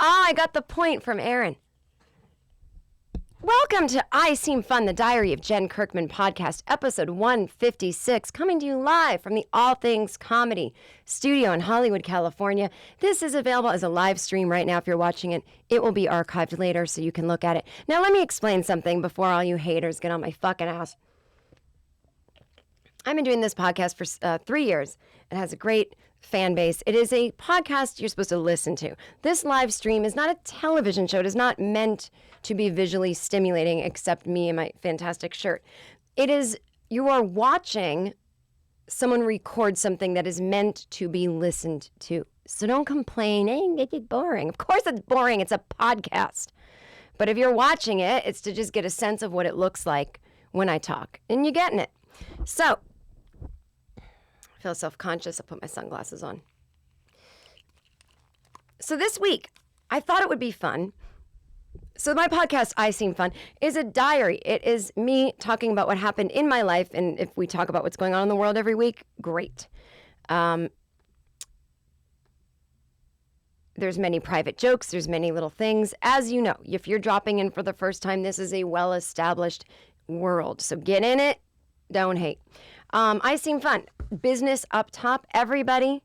Ah, I got the point from Aaron. Welcome to I Seem Fun, the Diary of Jen Kirkman podcast, episode 156, coming to you live from the All Things Comedy studio in Hollywood, California. This is available as a live stream right now if you're watching it. It will be archived later so you can look at it. Now, let me explain something before all you haters get on my fucking ass. I've been doing this podcast for 3 years. It has a great fan base. It is a podcast you're supposed to listen to. This live stream is not a television show. It is not meant to be visually stimulating, except me and my fantastic shirt. It is, you are watching someone record something that is meant to be listened to. So don't complain, hey, it gets boring. Of course it's boring. It's a podcast. But if you're watching it, it's to just get a sense of what it looks like when I talk. And you're getting it. So, I feel self-conscious. I'll put my sunglasses on. So this week, I thought it would be fun. So my podcast, I Seem Fun, is a diary. It is me talking about what happened in my life. And if we talk about what's going on in the world every week, great. There's many private jokes. There's many little things. As you know, if you're dropping in for the first time, this is a well-established world. So get in it. Don't hate. I Seem Fun. Business up top. Everybody.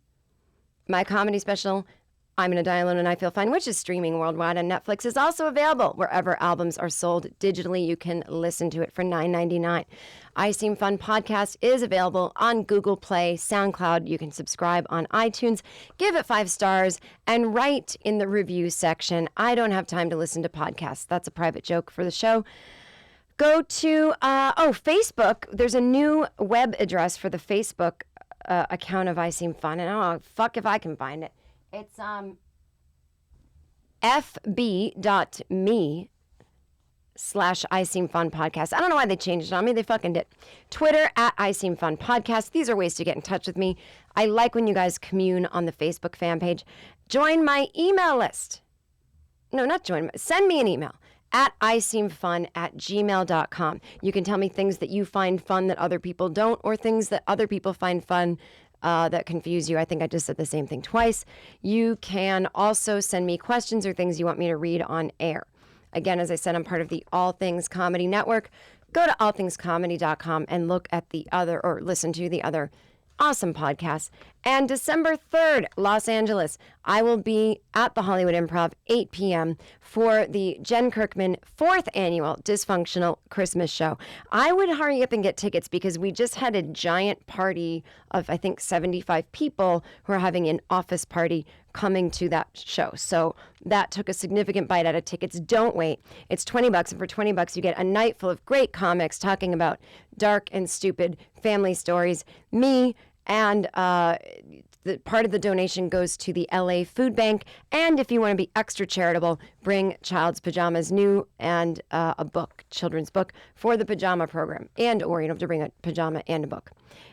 My comedy special, I'm Gonna Die Alone and I Feel Fine, which is streaming worldwide on Netflix, is also available wherever albums are sold digitally. You can listen to it for $9.99. I Seem Fun podcast is available on Google Play, SoundCloud. You can subscribe on iTunes, give it 5 stars, and write in the review section, I don't have time to listen to podcasts. That's a private joke for the show. Go to, Facebook. There's a new web address for the Facebook account of I Seem Fun. And fuck if I can find it. It's fb.me/I Seem Fun podcast. I don't know why they changed it on me. They fucking did. Twitter @I Seem Fun podcast. These are ways to get in touch with me. I like when you guys commune on the Facebook fan page. Join my email list. No, not join. Send me an email. @iseemfun@gmail.com. You can tell me things that you find fun that other people don't, or things that other people find fun that confuse you. I think I just said the same thing twice. You can also send me questions or things you want me to read on air. Again, as I said, I'm part of the All Things Comedy Network. Go to allthingscomedy.com and look at the other, or listen to the other awesome podcasts. And December 3rd, Los Angeles, I will be at the Hollywood Improv, 8 p.m. for the Jen Kirkman 4th annual Dysfunctional Christmas Show. I would hurry up and get tickets because we just had a giant party of, I think, 75 people who are having an office party coming to that show. So that took a significant bite out of tickets. Don't wait. It's $20, and for $20 you get a night full of great comics talking about dark and stupid family stories. Me, and the part of the donation goes to the LA Food Bank. And if you want to be extra charitable, bring child's pajamas, new, and a book, children's book for the pajama program. And, or you don't have to bring a pajama and a book.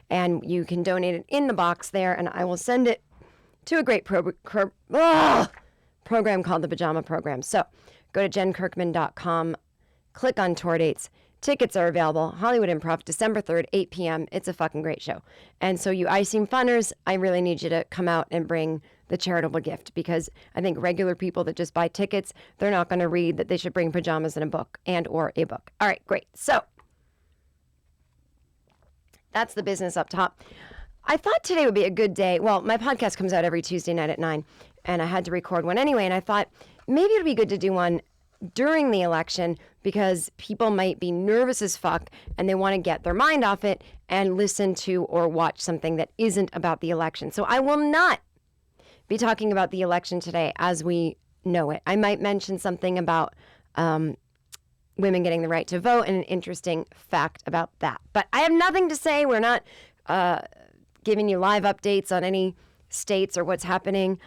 And you can donate it in the box there, and I will send it to a great program called the Pajama Program. So go to jenkirkman.com, click on tour dates. Tickets are available. Hollywood Improv, December 3rd, 8 p.m. It's a fucking great show. And so you I Seem Funners, I really need you to come out and bring the charitable gift, because I think regular people that just buy tickets, they're not going to read that they should bring pajamas and a book, and or a book. All right, great. So that's the business up top. I thought today would be a good day. Well, my podcast comes out every Tuesday night at 9, and I had to record one anyway, and I thought maybe it'd be good to do one during the election, because people might be nervous as fuck and they want to get their mind off it and listen to or watch something that isn't about the election. So I will not be talking about the election today as we know it. I might mention something about women getting the right to vote and an interesting fact about that. But I have nothing to say. We're not giving you live updates on any states or what's happening.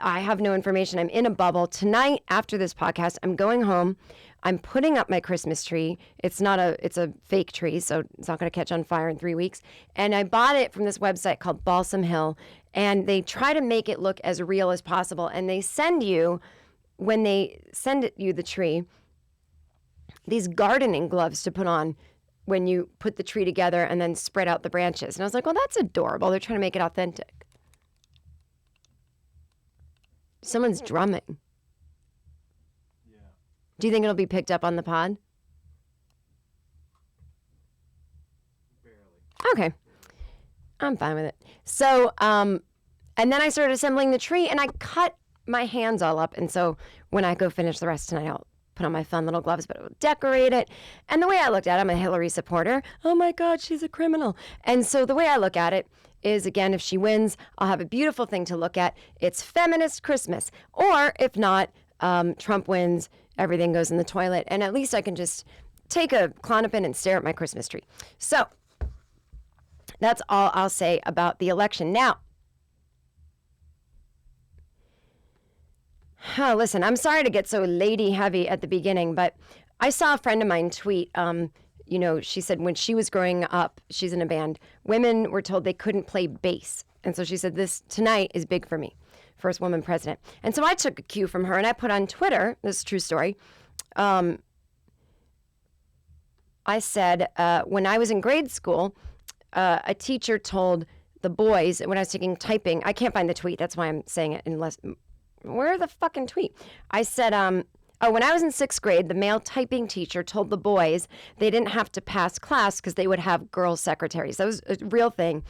I have no information. I'm in a bubble. Tonight, after this podcast, I'm going home. I'm putting up my Christmas tree. It's a fake tree, so it's not going to catch on fire in 3 weeks. And I bought it from this website called Balsam Hill, and they try to make it look as real as possible. And they send you, when they send you the tree, these gardening gloves to put on when you put the tree together and then spread out the branches. And I was like, well, that's adorable. They're trying to make it authentic. Someone's drumming. Do you think it'll be picked up on the pod? Barely. Okay. I'm fine with it. So, and then I started assembling the tree, and I cut my hands all up. And so when I go finish the rest tonight, I'll put on my fun little gloves, but I will decorate it. And the way I looked at it, I'm a Hillary supporter. Oh my God, she's a criminal. And so the way I look at it is, again, if she wins, I'll have a beautiful thing to look at. It's feminist Christmas. Or if not, Trump wins, everything goes in the toilet. And at least I can just take a Klonopin and stare at my Christmas tree. So that's all I'll say about the election. Now, listen, I'm sorry to get so lady heavy at the beginning, but I saw a friend of mine tweet, she said when she was growing up, she's in a band, women were told they couldn't play bass. And so she said, this tonight is big for me, first woman president. And so I took a cue from her and I put on Twitter, this is a true story. I said, when I was in grade school, a teacher told the boys, when I was taking typing, I can't find the tweet, that's why I'm saying it unless... Where the fucking tweet? I said, when I was in 6th grade, the male typing teacher told the boys they didn't have to pass class because they would have girl secretaries. That was a real thing.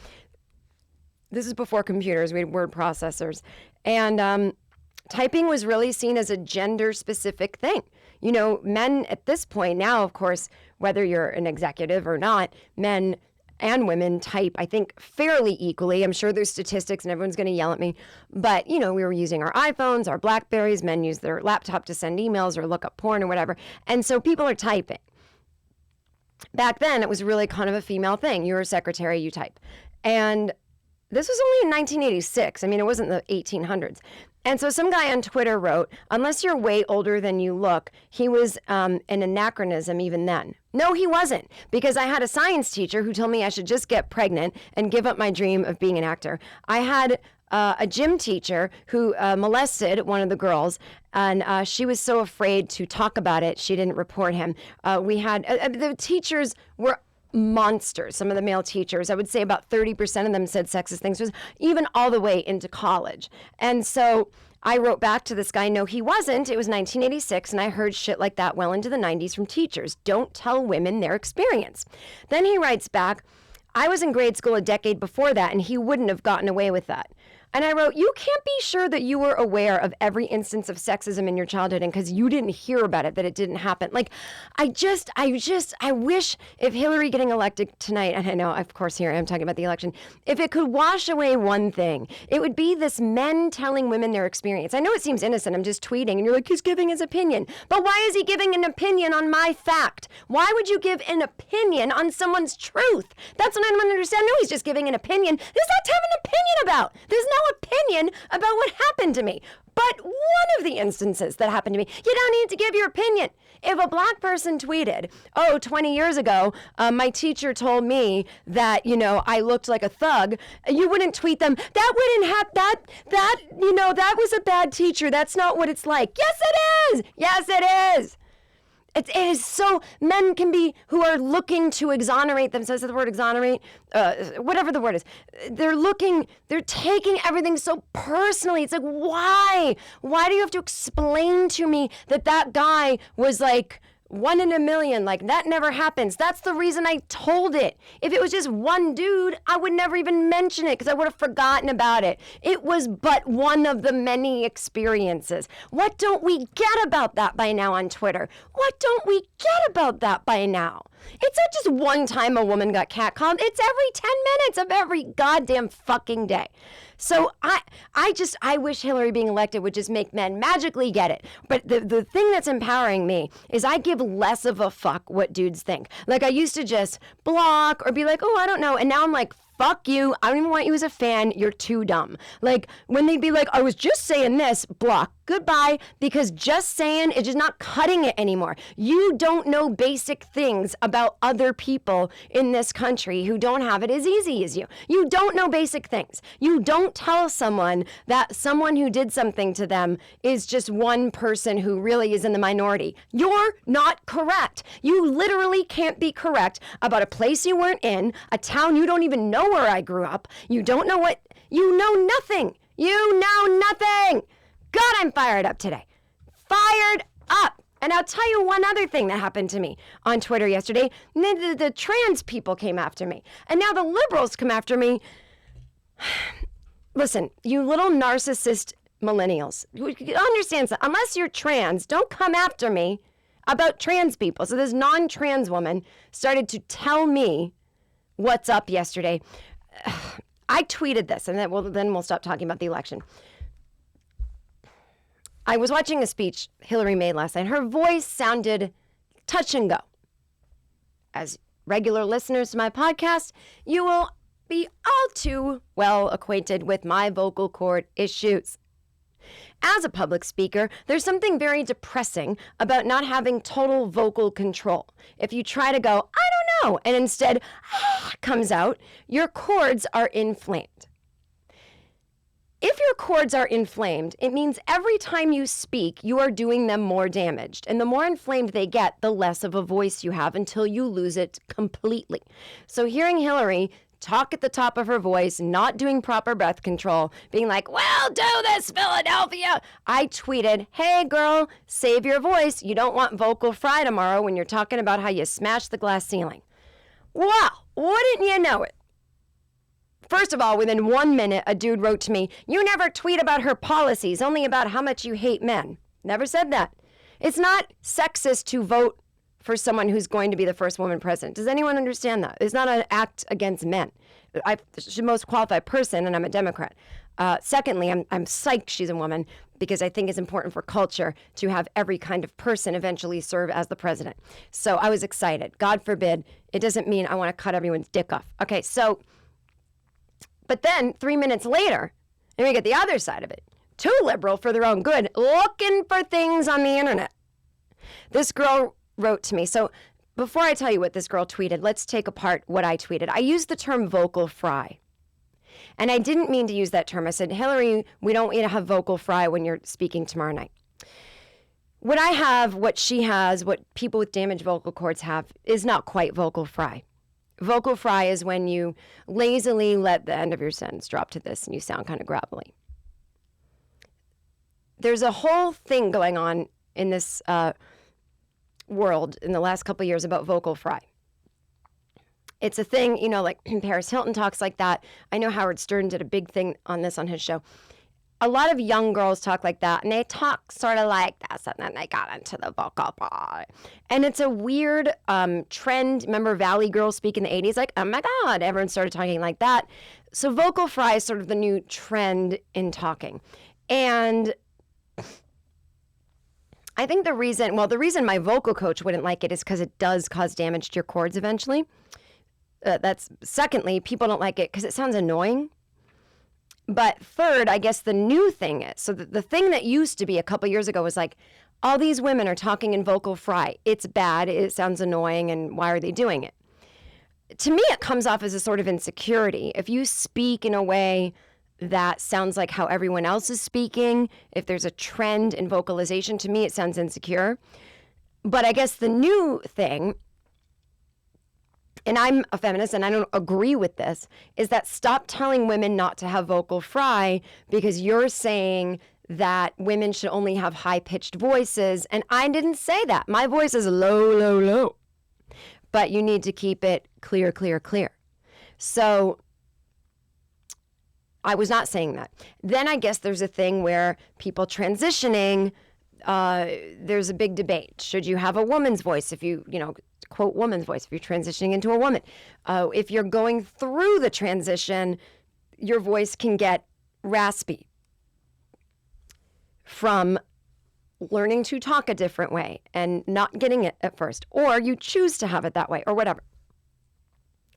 This is before computers. We had word processors. And typing was really seen as a gender-specific thing. You know, men at this point now, of course, whether you're an executive or not, men and women type, I think, fairly equally. I'm sure there's statistics and everyone's going to yell at me. But, we were using our iPhones, our Blackberries. Men use their laptop to send emails or look up porn or whatever. And so people are typing. Back then, it was really kind of a female thing. You're a secretary, you type. And this was only in 1986. I mean, it wasn't the 1800s. And so some guy on Twitter wrote, unless you're way older than you look, he was an anachronism even then. No, he wasn't, because I had a science teacher who told me I should just get pregnant and give up my dream of being an actor. I had a gym teacher who molested one of the girls, and she was so afraid to talk about it, she didn't report him. We had, the teachers were monsters, some of the male teachers. I would say about 30% of them said sexist things, was even all the way into college. And so I wrote back to this guy, no, he wasn't. It was 1986, and I heard shit like that well into the 90s from teachers. Don't tell women their experience. Then he writes back, I was in grade school a decade before that, and he wouldn't have gotten away with that. And I wrote, you can't be sure that you were aware of every instance of sexism in your childhood, and because you didn't hear about it, that it didn't happen. Like, I wish if Hillary getting elected tonight, and I know, of course, here I am talking about the election, if it could wash away one thing, it would be this men telling women their experience. I know it seems innocent, I'm just tweeting, and you're like, he's giving his opinion. But why is he giving an opinion on my fact? Why would you give an opinion on someone's truth? That's what I don't understand. No, he's just giving an opinion. There's not to have an opinion about. There's no opinion about what happened to me. But one of the instances that happened to me, you don't need to give your opinion. If a black person tweeted, 20 years ago, my teacher told me that, I looked like a thug, you wouldn't tweet them, that wouldn't have, that was a bad teacher. That's not what it's like. Yes, it is. Yes, it is. It is so, men can be, who are looking to exonerate themselves, is the word exonerate? Whatever the word is. They're taking everything so personally. It's like, why? Why do you have to explain to me that guy was like 1 in a million? Like, that never happens. That's the reason I told it. If it was just one dude, I would never even mention it because I would have forgotten about it. It was but one of the many experiences. What don't we get about that by now on Twitter? What don't we get about that by now? It's not just one time a woman got catcalled. It's every 10 minutes of every goddamn fucking day. So I wish Hillary being elected would just make men magically get it. But the thing that's empowering me is I give less of a fuck what dudes think. Like, I used to just block or be like, I don't know. And now I'm like, fuck you. I don't even want you as a fan. You're too dumb. Like, when they'd be like, I was just saying this, block. Goodbye, because just saying is just not cutting it anymore. You don't know basic things about other people in this country who don't have it as easy as you. You don't know basic things. You don't tell someone that someone who did something to them is just one person who really is in the minority. You're not correct. You literally can't be correct about a place you weren't in, a town you don't even know where I grew up. You don't know what, you know nothing. You know nothing. God, I'm fired up today. Fired up. And I'll tell you one other thing that happened to me on Twitter yesterday. The trans people came after me. And now the liberals come after me. Listen, you little narcissist millennials, understand that unless you're trans, don't come after me about trans people. So this non-trans woman started to tell me what's up yesterday. I tweeted this, and then we'll stop talking about the election. I was watching a speech Hillary made last night. Her voice sounded touch and go. As regular listeners to my podcast, you will be all too well acquainted with my vocal cord issues. As a public speaker, there's something very depressing about not having total vocal control. If you try to go, I don't know, and instead comes out, your cords are inflamed. If your cords are inflamed, it means every time you speak, you are doing them more damaged. And the more inflamed they get, the less of a voice you have until you lose it completely. So hearing Hillary talk at the top of her voice, not doing proper breath control, being like, well, do this, Philadelphia. I tweeted, hey, girl, save your voice. You don't want vocal fry tomorrow when you're talking about how you smashed the glass ceiling. Well, wouldn't you know it? First of all, within 1 minute, a dude wrote to me, you never tweet about her policies, only about how much you hate men. Never said that. It's not sexist to vote for someone who's going to be the first woman president. Does anyone understand that? It's not an act against men. I'm the most qualified person, and I'm a Democrat. Secondly, I'm psyched she's a woman because I think it's important for culture to have every kind of person eventually serve as the president. So I was excited. God forbid. It doesn't mean I want to cut everyone's dick off. Okay, so... But then 3 minutes later, and we get the other side of it, too liberal for their own good, looking for things on the internet. This girl wrote to me. So before I tell you what this girl tweeted, let's take apart what I tweeted. I used the term vocal fry. And I didn't mean to use that term. I said, Hillary, we don't need to have vocal fry when you're speaking tomorrow night. What I have, what she has, what people with damaged vocal cords have is not quite vocal fry. Vocal fry is when you lazily let the end of your sentence drop to this and you sound kind of gravelly. There's a whole thing going on in this world in the last couple of years about vocal fry. It's a thing, you know, like Paris Hilton talks like that. I know Howard Stern did a big thing on this on his show. A lot of young girls talk like that, and they talk sort of like this, and then they got into the vocal fry. And it's a weird trend. Remember Valley Girls speak in the 80s? Like, oh my God, everyone started talking like that. So vocal fry is sort of the new trend in talking. And I think the reason my vocal coach wouldn't like it is because it does cause damage to your cords eventually. Secondly, people don't like it because it sounds annoying. But third, I guess the new thing is, so the thing that used to be a couple years ago was like, all these women are talking in vocal fry. It's bad. It sounds annoying. And why are they doing it? To me, it comes off as a sort of insecurity. If you speak in a way that sounds like how everyone else is speaking, if there's a trend in vocalization, to me, it sounds insecure. But I guess the new thing, and I'm a feminist and I don't agree with this, is that stop telling women not to have vocal fry because you're saying that women should only have high-pitched voices. And I didn't say that. My voice is low, low, low. But you need to keep it clear, clear, clear. So I was not saying that. Then I guess there's a thing where people transitioning, there's a big debate. Should you have a woman's voice if you quote woman's voice, if you're transitioning into a woman? If you're going through the transition, your voice can get raspy from learning to talk a different way and not getting it at first, or you choose to have it that way or whatever.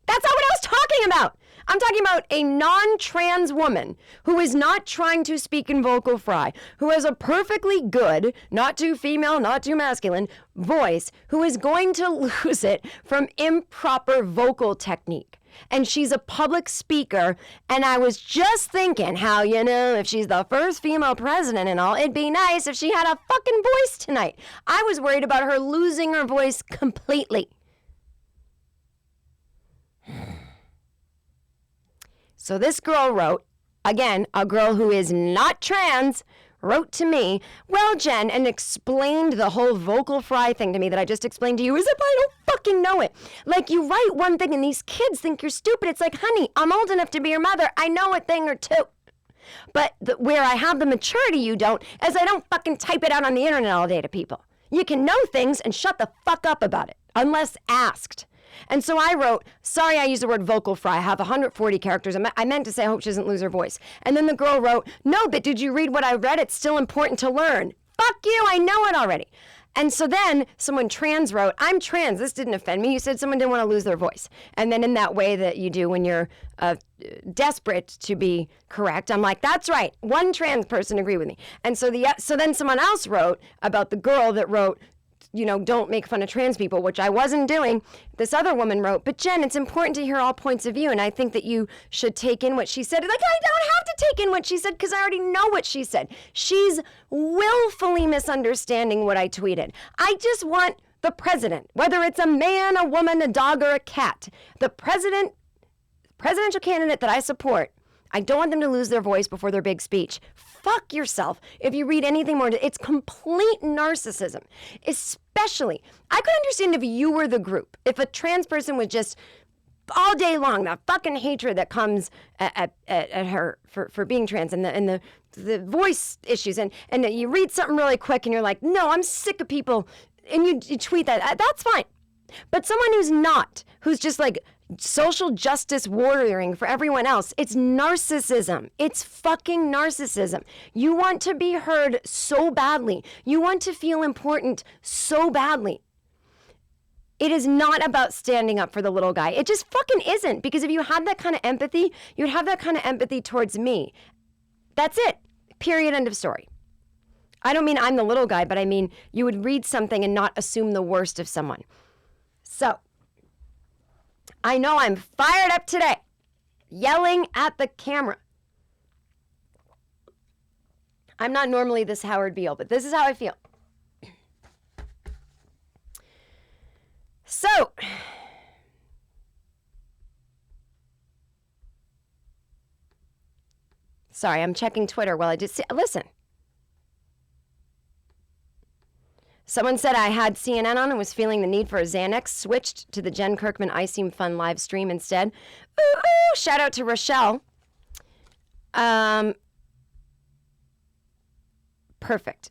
That's not what I was talking about. I'm talking about a non-trans woman who is not trying to speak in vocal fry, who has a perfectly good, not too female, not too masculine voice, who is going to lose it from improper vocal technique. And she's a public speaker, and I was just thinking how, if she's the first female president and all, it'd be nice if she had a fucking voice tonight. I was worried about her losing her voice completely. So this girl wrote, again, a girl who is not trans, wrote to me, well, Jen, and explained the whole vocal fry thing to me that I just explained to you as if I don't fucking know it. Like, you write one thing and these kids think you're stupid. It's like, honey, I'm old enough to be your mother. I know a thing or two. But where I have the maturity you don't, is I don't fucking type it out on the internet all day to people. You can know things and shut the fuck up about it, unless asked. And so I wrote, sorry I used the word vocal fry. I have 140 characters. I meant to say I hope she doesn't lose her voice. And then the girl wrote, no, but did you read what I read? It's still important to learn. Fuck you, I know it already. And so then someone trans wrote, I'm trans, this didn't offend me. You said someone didn't want to lose their voice. And then in that way that you do when you're desperate to be correct, I'm like, that's right, one trans person agreed with me. And so then someone else wrote about the girl that wrote, you know, don't make fun of trans people, which I wasn't doing. This other woman wrote, but Jen, it's important to hear all points of view, and I think that you should take in what she said. Like, I don't have to take in what she said because I already know what she said. She's willfully misunderstanding what I tweeted. I just want the president, whether it's a man, a woman, a dog, or a cat, the presidential candidate that I support, I don't want them to lose their voice before their big speech. Fuck yourself. If you read anything more, it's complete narcissism. Especially, I could understand if you were the group. If a trans person was just all day long, that fucking hatred that comes at her for being trans and the voice issues, and you read something really quick and you're like, no, I'm sick of people, and you tweet that, that's fine. But someone who's not, who's just like social justice warrioring for everyone else, it's narcissism. It's fucking narcissism. You want to be heard so badly. You want to feel important so badly. It is not about standing up for the little guy. It just fucking isn't. Because if you had that kind of empathy, you'd have that kind of empathy towards me. That's it. Period. End of story. I don't mean I'm the little guy, but I mean you would read something and not assume the worst of someone. So, I know I'm fired up today, yelling at the camera. I'm not normally this Howard Beale, but this is how I feel. So, sorry, I'm checking Twitter while I just listen. Someone said I had CNN on and was feeling the need for a Xanax, switched to the Jen Kirkman I Seem Fun live stream instead. Ooh, ooh, shout out to Rochelle. Perfect.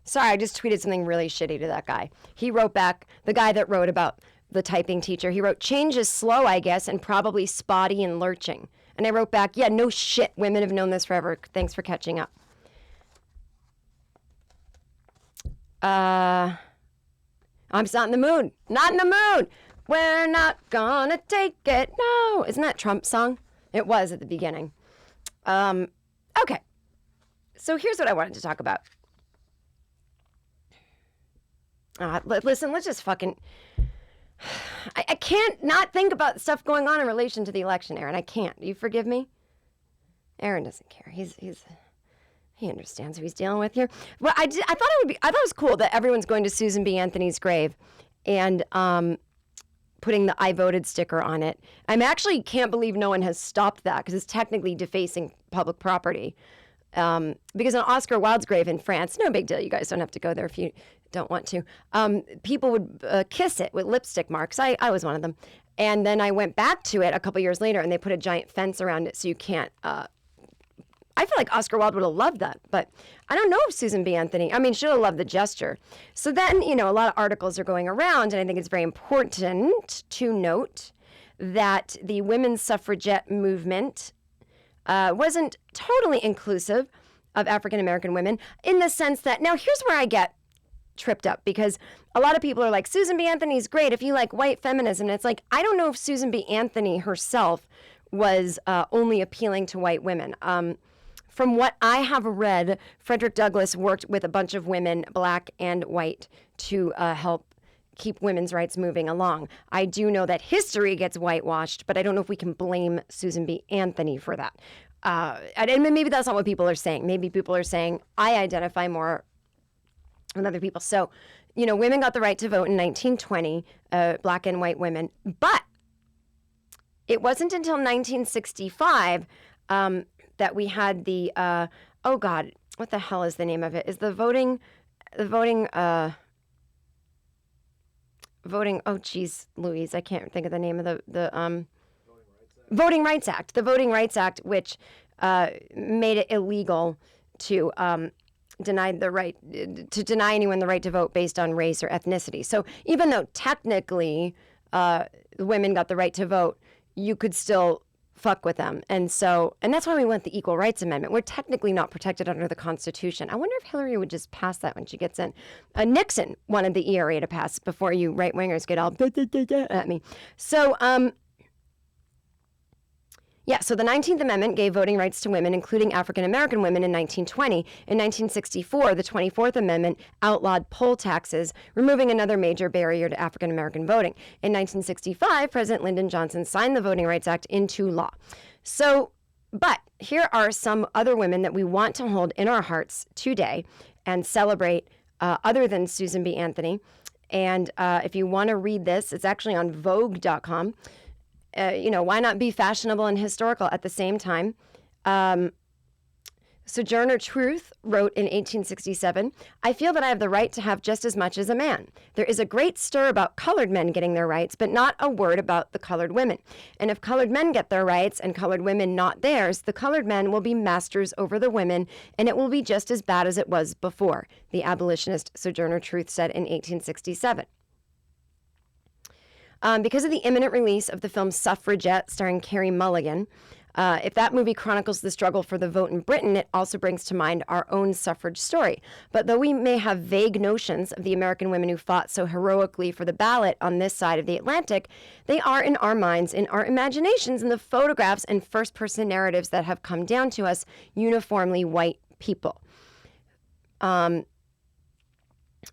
Sorry, I just tweeted something really shitty to that guy. He wrote back, the guy that wrote about the typing teacher, he wrote, change is slow, I guess, and probably spotty and lurching. And I wrote back, yeah, no shit. Women have known this forever. Thanks for catching up. I'm just not in the mood. Not in the mood. We're not gonna take it. No. Isn't that Trump's song? It was at the beginning. Okay. So here's what I wanted to talk about. Listen, let's just fucking... I can't not think about stuff going on in relation to the election, Aaron. I can't. You forgive me? Aaron doesn't care. He understands who he's dealing with here. Well, I thought it was cool that everyone's going to Susan B. Anthony's grave and putting the I voted sticker on it. I actually can't believe no one has stopped that because it's technically defacing public property. Because on Oscar Wilde's grave in France, no big deal. You guys don't have to go there if you don't want to. People would kiss it with lipstick marks. I was one of them. And then I went back to it a couple years later and they put a giant fence around it so you can't. I feel like Oscar Wilde would have loved that. But I don't know if Susan B. Anthony, I mean, she'll have loved the gesture. So then, a lot of articles are going around and I think it's very important to note that the women's suffragette movement wasn't totally inclusive of African-American women in the sense that, now here's where I get tripped up because a lot of people are like, Susan B. Anthony's great if you like white feminism. And it's like, I don't know if Susan B. Anthony herself was only appealing to white women. From what I have read, Frederick Douglass worked with a bunch of women, black and white, to help keep women's rights moving along. I do know that history gets whitewashed, but I don't know if we can blame Susan B. Anthony for that. And maybe that's not what people are saying. Maybe people are saying, I identify more with other people. So, women got the right to vote in 1920, black and white women. But it wasn't until 1965 that we had the, oh God, what the hell is the name of it? Is the voting, oh geez, Louise, I can't think of the name of the Voting Rights Act. The Voting Rights Act, which made it illegal to deny anyone the right to vote based on race or ethnicity. So even though technically women got the right to vote, you could still fuck with them. And that's why we want the Equal Rights Amendment. We're technically not protected under the Constitution. I wonder if Hillary would just pass that when she gets in. Nixon wanted the ERA to pass before you right-wingers get all at me. So, so the 19th Amendment gave voting rights to women, including African-American women, in 1920. In 1964, the 24th Amendment outlawed poll taxes, removing another major barrier to African-American voting. In 1965, President Lyndon Johnson signed the Voting Rights Act into law. So, but here are some other women that we want to hold in our hearts today and celebrate, other than Susan B. Anthony. And if you want to read this, it's actually on Vogue.com. Why not be fashionable and historical at the same time? Sojourner Truth wrote in 1867, "I feel that I have the right to have just as much as a man. There is a great stir about colored men getting their rights, but not a word about the colored women. And if colored men get their rights and colored women not theirs, the colored men will be masters over the women, and it will be just as bad as it was before," the abolitionist Sojourner Truth said in 1867. Because of the imminent release of the film Suffragette, starring Carey Mulligan, if that movie chronicles the struggle for the vote in Britain, it also brings to mind our own suffrage story. But though we may have vague notions of the American women who fought so heroically for the ballot on this side of the Atlantic, they are in our minds, in our imaginations, in the photographs and first-person narratives that have come down to us, uniformly white people.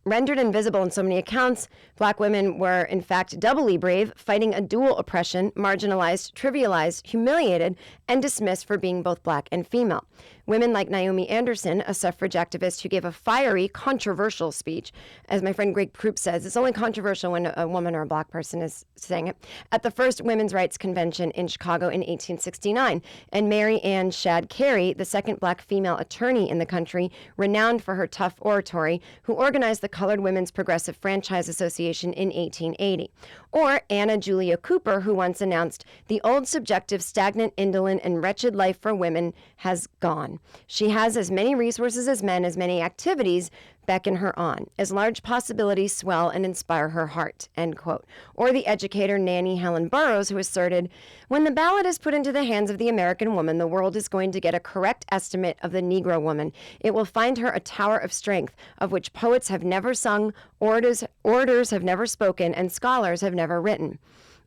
Rendered invisible in so many accounts, black women were, in fact, doubly brave, fighting a dual oppression, marginalized, trivialized, humiliated, and dismissed for being both black and female. Women like Naomi Anderson, a suffrage activist who gave a fiery, controversial speech. As my friend Greg Proops says, it's only controversial when a woman or a black person is saying it, at the first Women's Rights Convention in Chicago in 1869. And Mary Ann Shadd Cary, the second black female attorney in the country, renowned for her tough oratory, who organized the Colored Women's Progressive Franchise Association in 1880. Or Anna Julia Cooper, who once announced, "The old subjective, stagnant, indolent, and wretched life for women has gone. She has as many resources as men, as many activities beckon her on, as large possibilities swell and inspire her heart," end quote. Or the educator Nannie Helen Burroughs, who asserted, "When the ballot is put into the hands of the American woman, the world is going to get a correct estimate of the Negro woman. It will find her a tower of strength, of which poets have never sung, orators have never spoken, and scholars have never written."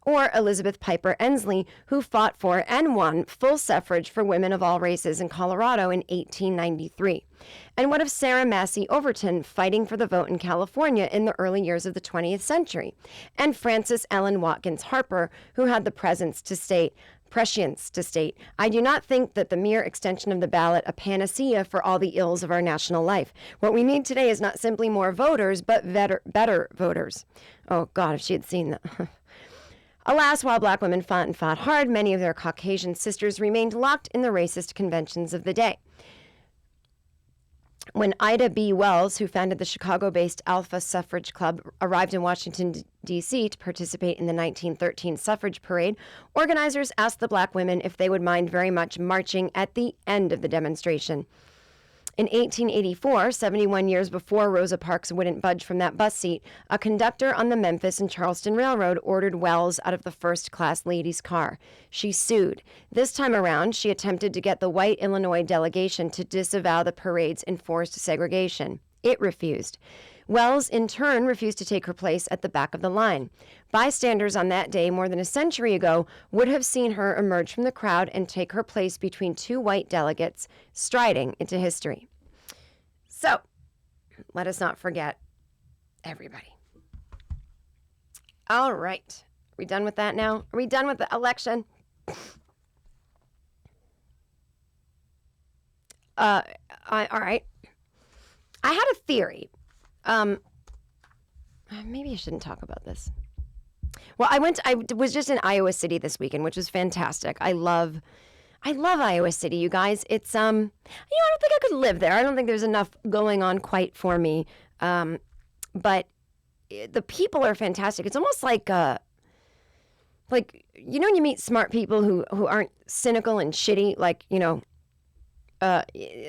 Or Elizabeth Piper Ensley, who fought for and won full suffrage for women of all races in Colorado in 1893. And what of Sarah Massey Overton fighting for the vote in California in the early years of the 20th century? And Frances Ellen Watkins Harper, who had the prescience to state, "I do not think that the mere extension of the ballot a panacea for all the ills of our national life. What we need today is not simply more voters, but better voters." Oh, God, if she had seen that. Alas, while black women fought and fought hard, many of their Caucasian sisters remained locked in the racist conventions of the day. When Ida B. Wells, who founded the Chicago-based Alpha Suffrage Club, arrived in Washington, D.C. to participate in the 1913 suffrage parade, organizers asked the black women if they would mind very much marching at the end of the demonstration. In 1884, 71 years before Rosa Parks wouldn't budge from that bus seat, a conductor on the Memphis and Charleston Railroad ordered Wells out of the first-class ladies' car. She sued. This time around, she attempted to get the white Illinois delegation to disavow the parade's enforced segregation. It refused. Wells, in turn, refused to take her place at the back of the line. Bystanders on that day, more than a century ago, would have seen her emerge from the crowd and take her place between two white delegates, striding into history. So, let us not forget everybody. All right. Are we done with that now? Are we done with the election? All right. I had a theory. maybe I shouldn't talk about this. Well, I was just in Iowa City this weekend, which was fantastic. I love Iowa City, you guys. It's I don't think I could live there. I don't think there's enough going on quite for me. But the people are fantastic. It's almost like when you meet smart people who aren't cynical and shitty,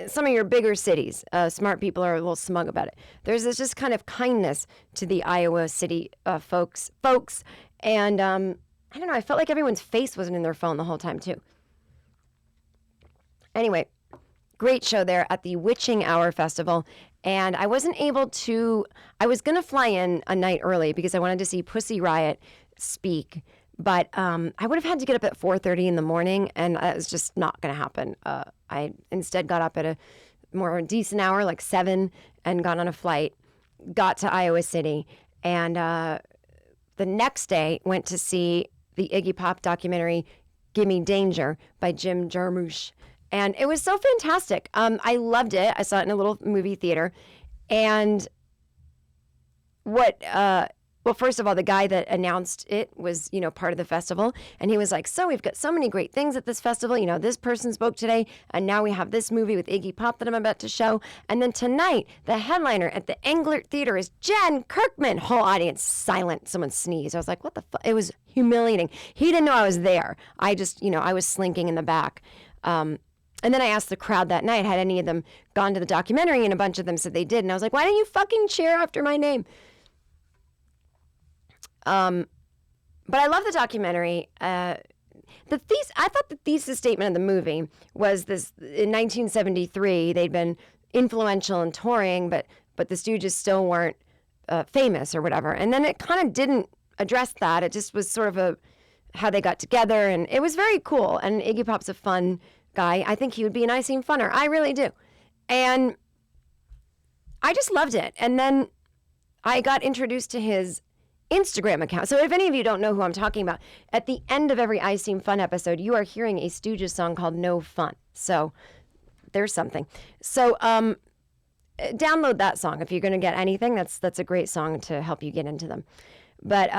some of your bigger cities, smart people are a little smug about it. There's this just kind of kindness to the Iowa City folks, and I don't know. I felt like everyone's face wasn't in their phone the whole time too. Anyway, great show there at the Witching Hour Festival, and I wasn't able to. I was gonna fly in a night early because I wanted to see Pussy Riot speak. But I would have had to get up at 4:30 in the morning, and that was just not going to happen. I instead got up at a more decent hour, like 7, and got on a flight, got to Iowa City, and the next day went to see the Iggy Pop documentary, Gimme Danger, by Jim Jarmusch. And it was so fantastic. I loved it. I saw it in a little movie theater. And well, first of all, the guy that announced it was, part of the festival. And he was like, so we've got so many great things at this festival. This person spoke today. And now we have this movie with Iggy Pop that I'm about to show. And then tonight, the headliner at the Englert Theater is Jen Kirkman. Whole audience silent. Someone sneezed. I was like, what the fuck? It was humiliating. He didn't know I was there. I just, I was slinking in the back. And then I asked the crowd that night, had any of them gone to the documentary? And a bunch of them said they did. And I was like, why didn't you fucking cheer after my name? But I love the documentary. I thought the thesis statement of the movie was this: in 1973, they'd been influential in touring, but the Stooges still weren't famous or whatever. And then it kind of didn't address that. It just was sort of how they got together, and it was very cool. And Iggy Pop's a fun guy. I think he would be an icing funner. I really do. And I just loved it. And then I got introduced to his Instagram account. So if any of you don't know who I'm talking about, at the end of every I Seem Fun episode, you are hearing a Stooges song called No Fun. So there's something. So download that song if you're going to get anything. That's a great song to help you get into them. But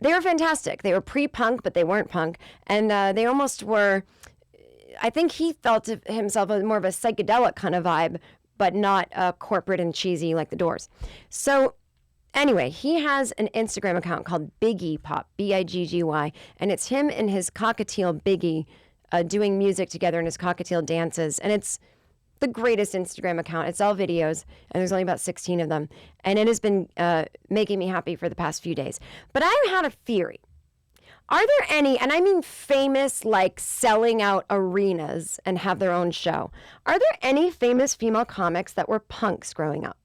they were fantastic. They were pre-punk, but they weren't punk. And they almost were, I think he felt of himself as more of a psychedelic kind of vibe, but not corporate and cheesy like the Doors. So anyway, he has an Instagram account called Biggie Pop, Biggy, and it's him and his cockatiel Biggie doing music together in his cockatiel dances. And it's the greatest Instagram account. It's all videos, and there's only about 16 of them. And it has been making me happy for the past few days. But I had a theory. Are there any, and I mean famous, like selling out arenas and have their own show, are there any famous female comics that were punks growing up?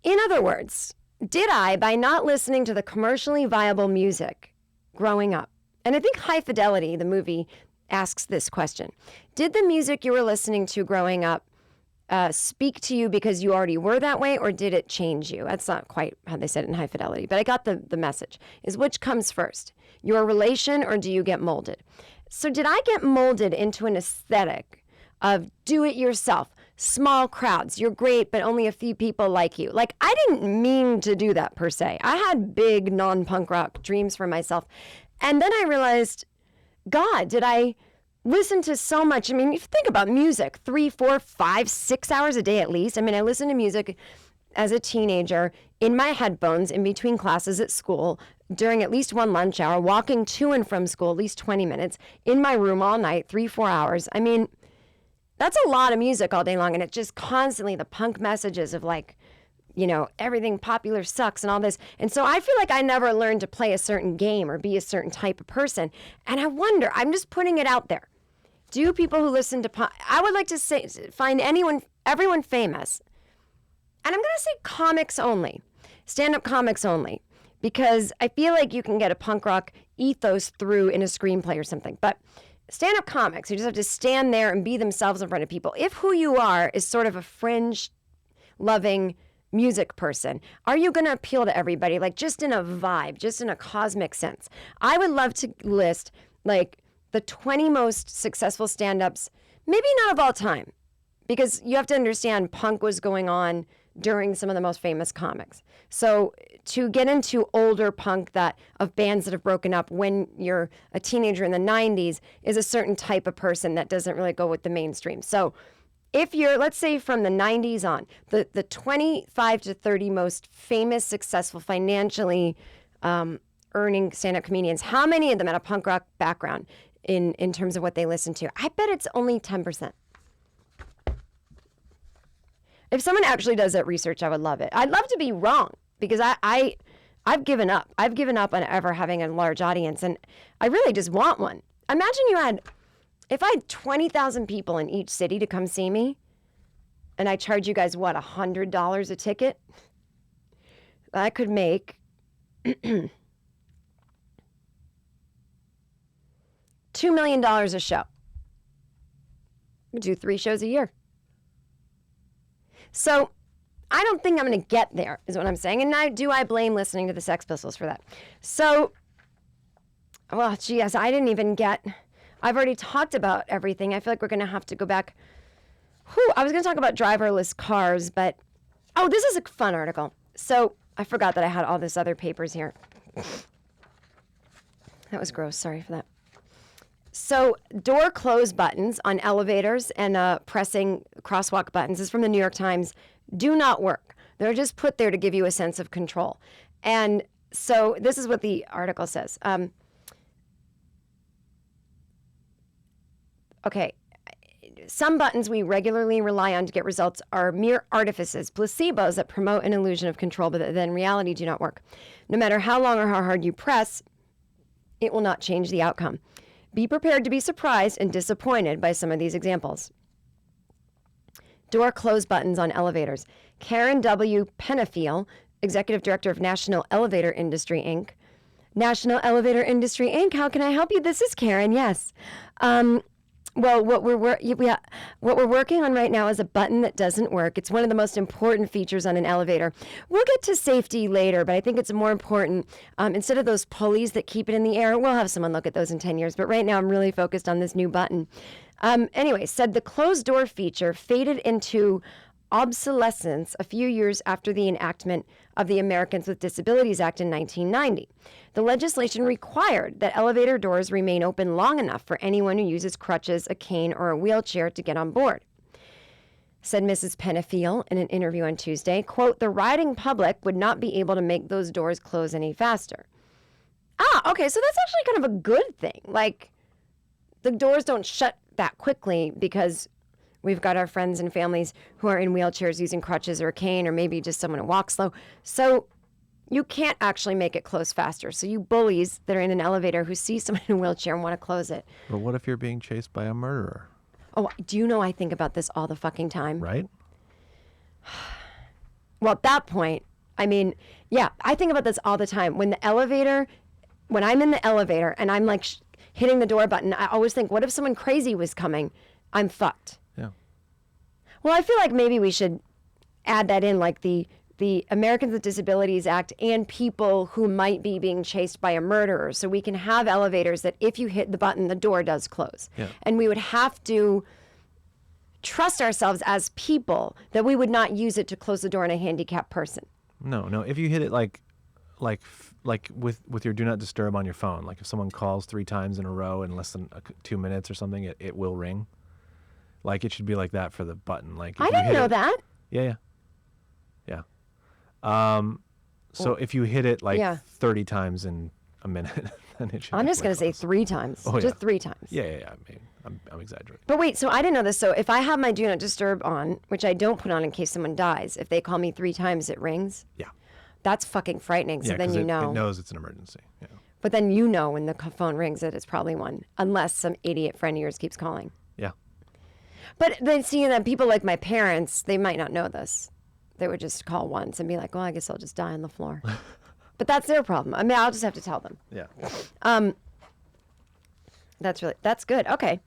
In other words, did I, by not listening to the commercially viable music growing up, and I think High Fidelity, the movie, asks this question, did the music you were listening to growing up speak to you because you already were that way, or did it change you? That's not quite how they said it in High Fidelity, but I got the message, is which comes first, your relation or do you get molded? So did I get molded into an aesthetic of do it yourself? Small crowds, you're great, but only a few people like you. Like, I didn't mean to do that per se. I had big non-punk rock dreams for myself. And then I realized, God, did I listen to so much? I mean, if you think about music, 3, 4, 5, 6 hours a day at least. I mean, I listened to music as a teenager in my headphones in between classes at school, during at least one lunch hour, walking to and from school at least 20 minutes, in my room all night, 3, 4 hours. I mean, that's a lot of music all day long, and it's just constantly the punk messages of like, everything popular sucks and all this. And so I feel like I never learned to play a certain game or be a certain type of person. And I wonder, I'm just putting it out there. Do people who listen to punk, I would like to say, find everyone famous. And I'm going to say comics only, stand-up comics only, because I feel like you can get a punk rock ethos through in a screenplay or something. But stand-up comics who just have to stand there and be themselves in front of people. If who you are is sort of a fringe-loving music person, are you going to appeal to everybody, like just in a vibe, just in a cosmic sense? I would love to list like the 20 most successful stand-ups, maybe not of all time, because you have to understand punk was going on during some of the most famous comics. So to get into older punk of bands that have broken up when you're a teenager in the 90s is a certain type of person that doesn't really go with the mainstream. So if you're, let's say from the 90s on, the 25 to 30 most famous, successful, financially earning stand-up comedians, how many of them had a punk rock background in terms of what they listen to? I bet it's only 10%. If someone actually does that research, I would love it. I'd love to be wrong because I've given up. I've given up on ever having a large audience, and I really just want one. Imagine if I had 20,000 people in each city to come see me, and I charge you guys, what, $100 a ticket? I could make $2 million a show. I could do 3 shows a year. So I don't think I'm going to get there, is what I'm saying. And I blame listening to the Sex Pistols for that. So, well, geez, I didn't even I've already talked about everything. I feel like we're going to have to go back. I was going to talk about driverless cars, but, this is a fun article. So I forgot that I had all this other papers here. That was gross. Sorry for that. So door close buttons on elevators and pressing crosswalk buttons, this is from the New York Times, do not work. They're just put there to give you a sense of control. And so this is what the article says. Okay. Some buttons we regularly rely on to get results are mere artifices, placebos that promote an illusion of control, but that in reality do not work. No matter how long or how hard you press, it will not change the outcome. Be prepared to be surprised and disappointed by some of these examples. Door close buttons on elevators. Karen W. Pennifiel, Executive Director of National Elevator Industry, Inc. National Elevator Industry, Inc. How can I help you? This is Karen, yes. Well, what we're working on right now is a button that doesn't work. It's one of the most important features on an elevator. We'll get to safety later, but I think it's more important. Instead of those pulleys that keep it in the air, we'll have someone look at those in 10 years. But right now, I'm really focused on this new button. Anyway, said the closed door feature faded into obsolescence a few years after the enactment of the Americans with Disabilities Act in 1990. The legislation required that elevator doors remain open long enough for anyone who uses crutches, a cane, or a wheelchair to get on board. Said Mrs. Pennifiel in an interview on Tuesday, quote, the riding public would not be able to make those doors close any faster. Okay, so that's actually kind of a good thing. Like, the doors don't shut that quickly because we've got our friends and families who are in wheelchairs using crutches or a cane, or maybe just someone who walks slow. So you can't actually make it close faster. So you bullies that are in an elevator who see someone in a wheelchair and want to close it. But what if you're being chased by a murderer? Oh, do you know I think about this all the fucking time? Right? Well, at that point, I mean, yeah, I think about this all the time. When I'm in the elevator and I'm like hitting the door button, I always think, what if someone crazy was coming? I'm fucked. Yeah. Well, I feel like maybe we should add that in, like the Americans with Disabilities Act and people who might be being chased by a murderer. So we can have elevators that if you hit the button, the door does close. Yeah. And we would have to trust ourselves as people that we would not use it to close the door on a handicapped person. No. If you hit it like with your do not disturb on your phone, like if someone calls 3 times in a row in less than 2 minutes or something, it will ring. Like it should be like that for the button. Like I didn't know that. Yeah. So if you hit it 30 times in a minute, then it should. I'm just gonna say 3 times. Oh, just 3 times. Yeah. I mean, I'm exaggerating. But wait, so I didn't know this. So if I have my do not disturb on, which I don't put on in case someone dies, if they call me 3 times, it rings. Yeah. That's fucking frightening. So then you know. It knows it's an emergency. Yeah. But then you know when the phone rings that it's probably one, unless some idiot friend of yours keeps calling. Yeah. But then seeing that people like my parents, they might not know this. They would just call once and be like, well, I guess I'll just die on the floor. But that's their problem. I mean, I'll just have to tell them. Yeah. That's good. Okay.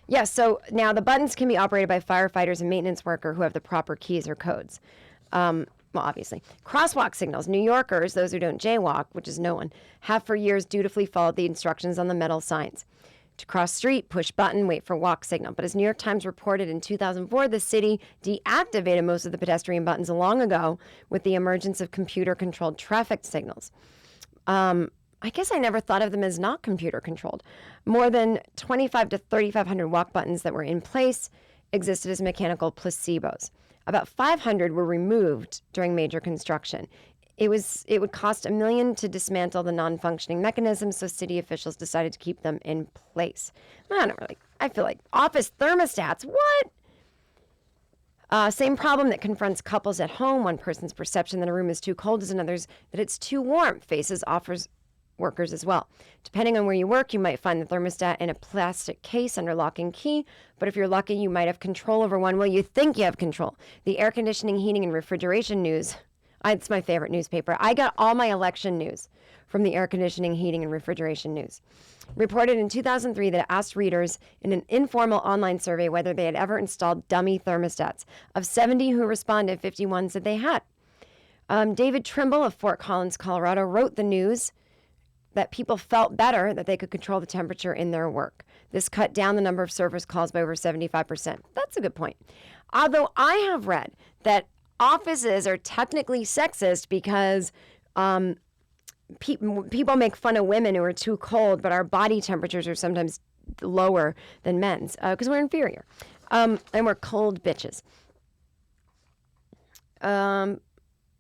Yeah, so now the buttons can be operated by firefighters and maintenance worker who have the proper keys or codes. Well, obviously. Crosswalk signals. New Yorkers, those who don't jaywalk, which is no one, have for years dutifully followed the instructions on the metal signs. To cross street, push button, wait for walk signal. But as New York Times reported in 2004, the city deactivated most of the pedestrian buttons long ago with the emergence of computer-controlled traffic signals. I guess I never thought of them as not computer-controlled. More than 2,500 to 3,500 walk buttons that were in place existed as mechanical placebos. About 500 were removed during major construction. It would cost $1 million to dismantle the non-functioning mechanisms, so city officials decided to keep them in place. I feel like office thermostats, what? Same problem that confronts couples at home. One person's perception that a room is too cold is another's that it's too warm. Faces offers workers as well. Depending on where you work, you might find the thermostat in a plastic case under lock and key, but if you're lucky, you might have control over one. Well, you think you have control. The air conditioning, heating, and refrigeration news, it's my favorite newspaper. I got all my election news from the air conditioning, heating, and refrigeration news. Reported in 2003 that it asked readers in an informal online survey whether they had ever installed dummy thermostats. Of 70 who responded, 51 said they had. David Trimble of Fort Collins, Colorado, wrote the news that people felt better that they could control the temperature in their work. This cut down the number of service calls by over 75%. That's a good point. Although I have read that offices are technically sexist because people make fun of women who are too cold, but our body temperatures are sometimes lower than men's because we're inferior. And we're cold bitches.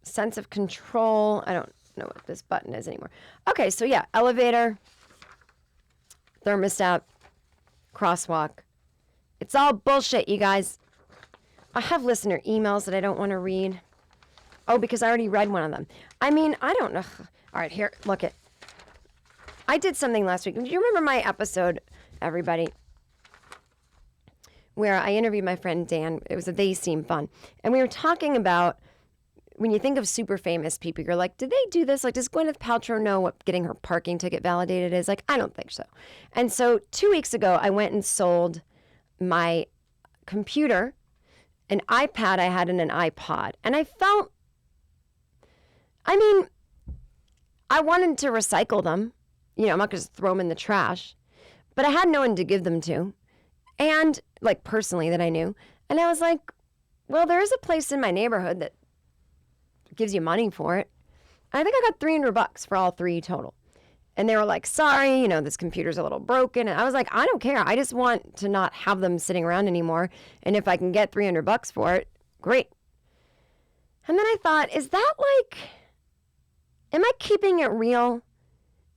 Sense of control. I don't know what this button is anymore. Okay, so yeah, elevator, thermostat, crosswalk. It's all bullshit, you guys. I have listener emails that I don't want to read. Oh, because I already read one of them. I mean, I don't know. All right, here, look it. I did something last week. Do you remember my episode, everybody, where I interviewed my friend Dan? It was a They Seem Fun. And we were talking about when you think of super famous people, you're like, did they do this? Like, does Gwyneth Paltrow know what getting her parking ticket validated is? Like, I don't think so. And so 2 weeks ago, I went and sold my computer, an iPad I had, and an iPod. And I felt, I wanted to recycle them. You know, I'm not going to throw them in the trash. But I had no one to give them to. And, like, personally that I knew. And I was like, well, there is a place in my neighborhood that gives you money for it. I think I got $300 for all three total. And they were like, sorry, this computer's a little broken. And I was like, I don't care. I just want to not have them sitting around anymore. And if I can get $300 for it, great. And then I thought, is that am I keeping it real?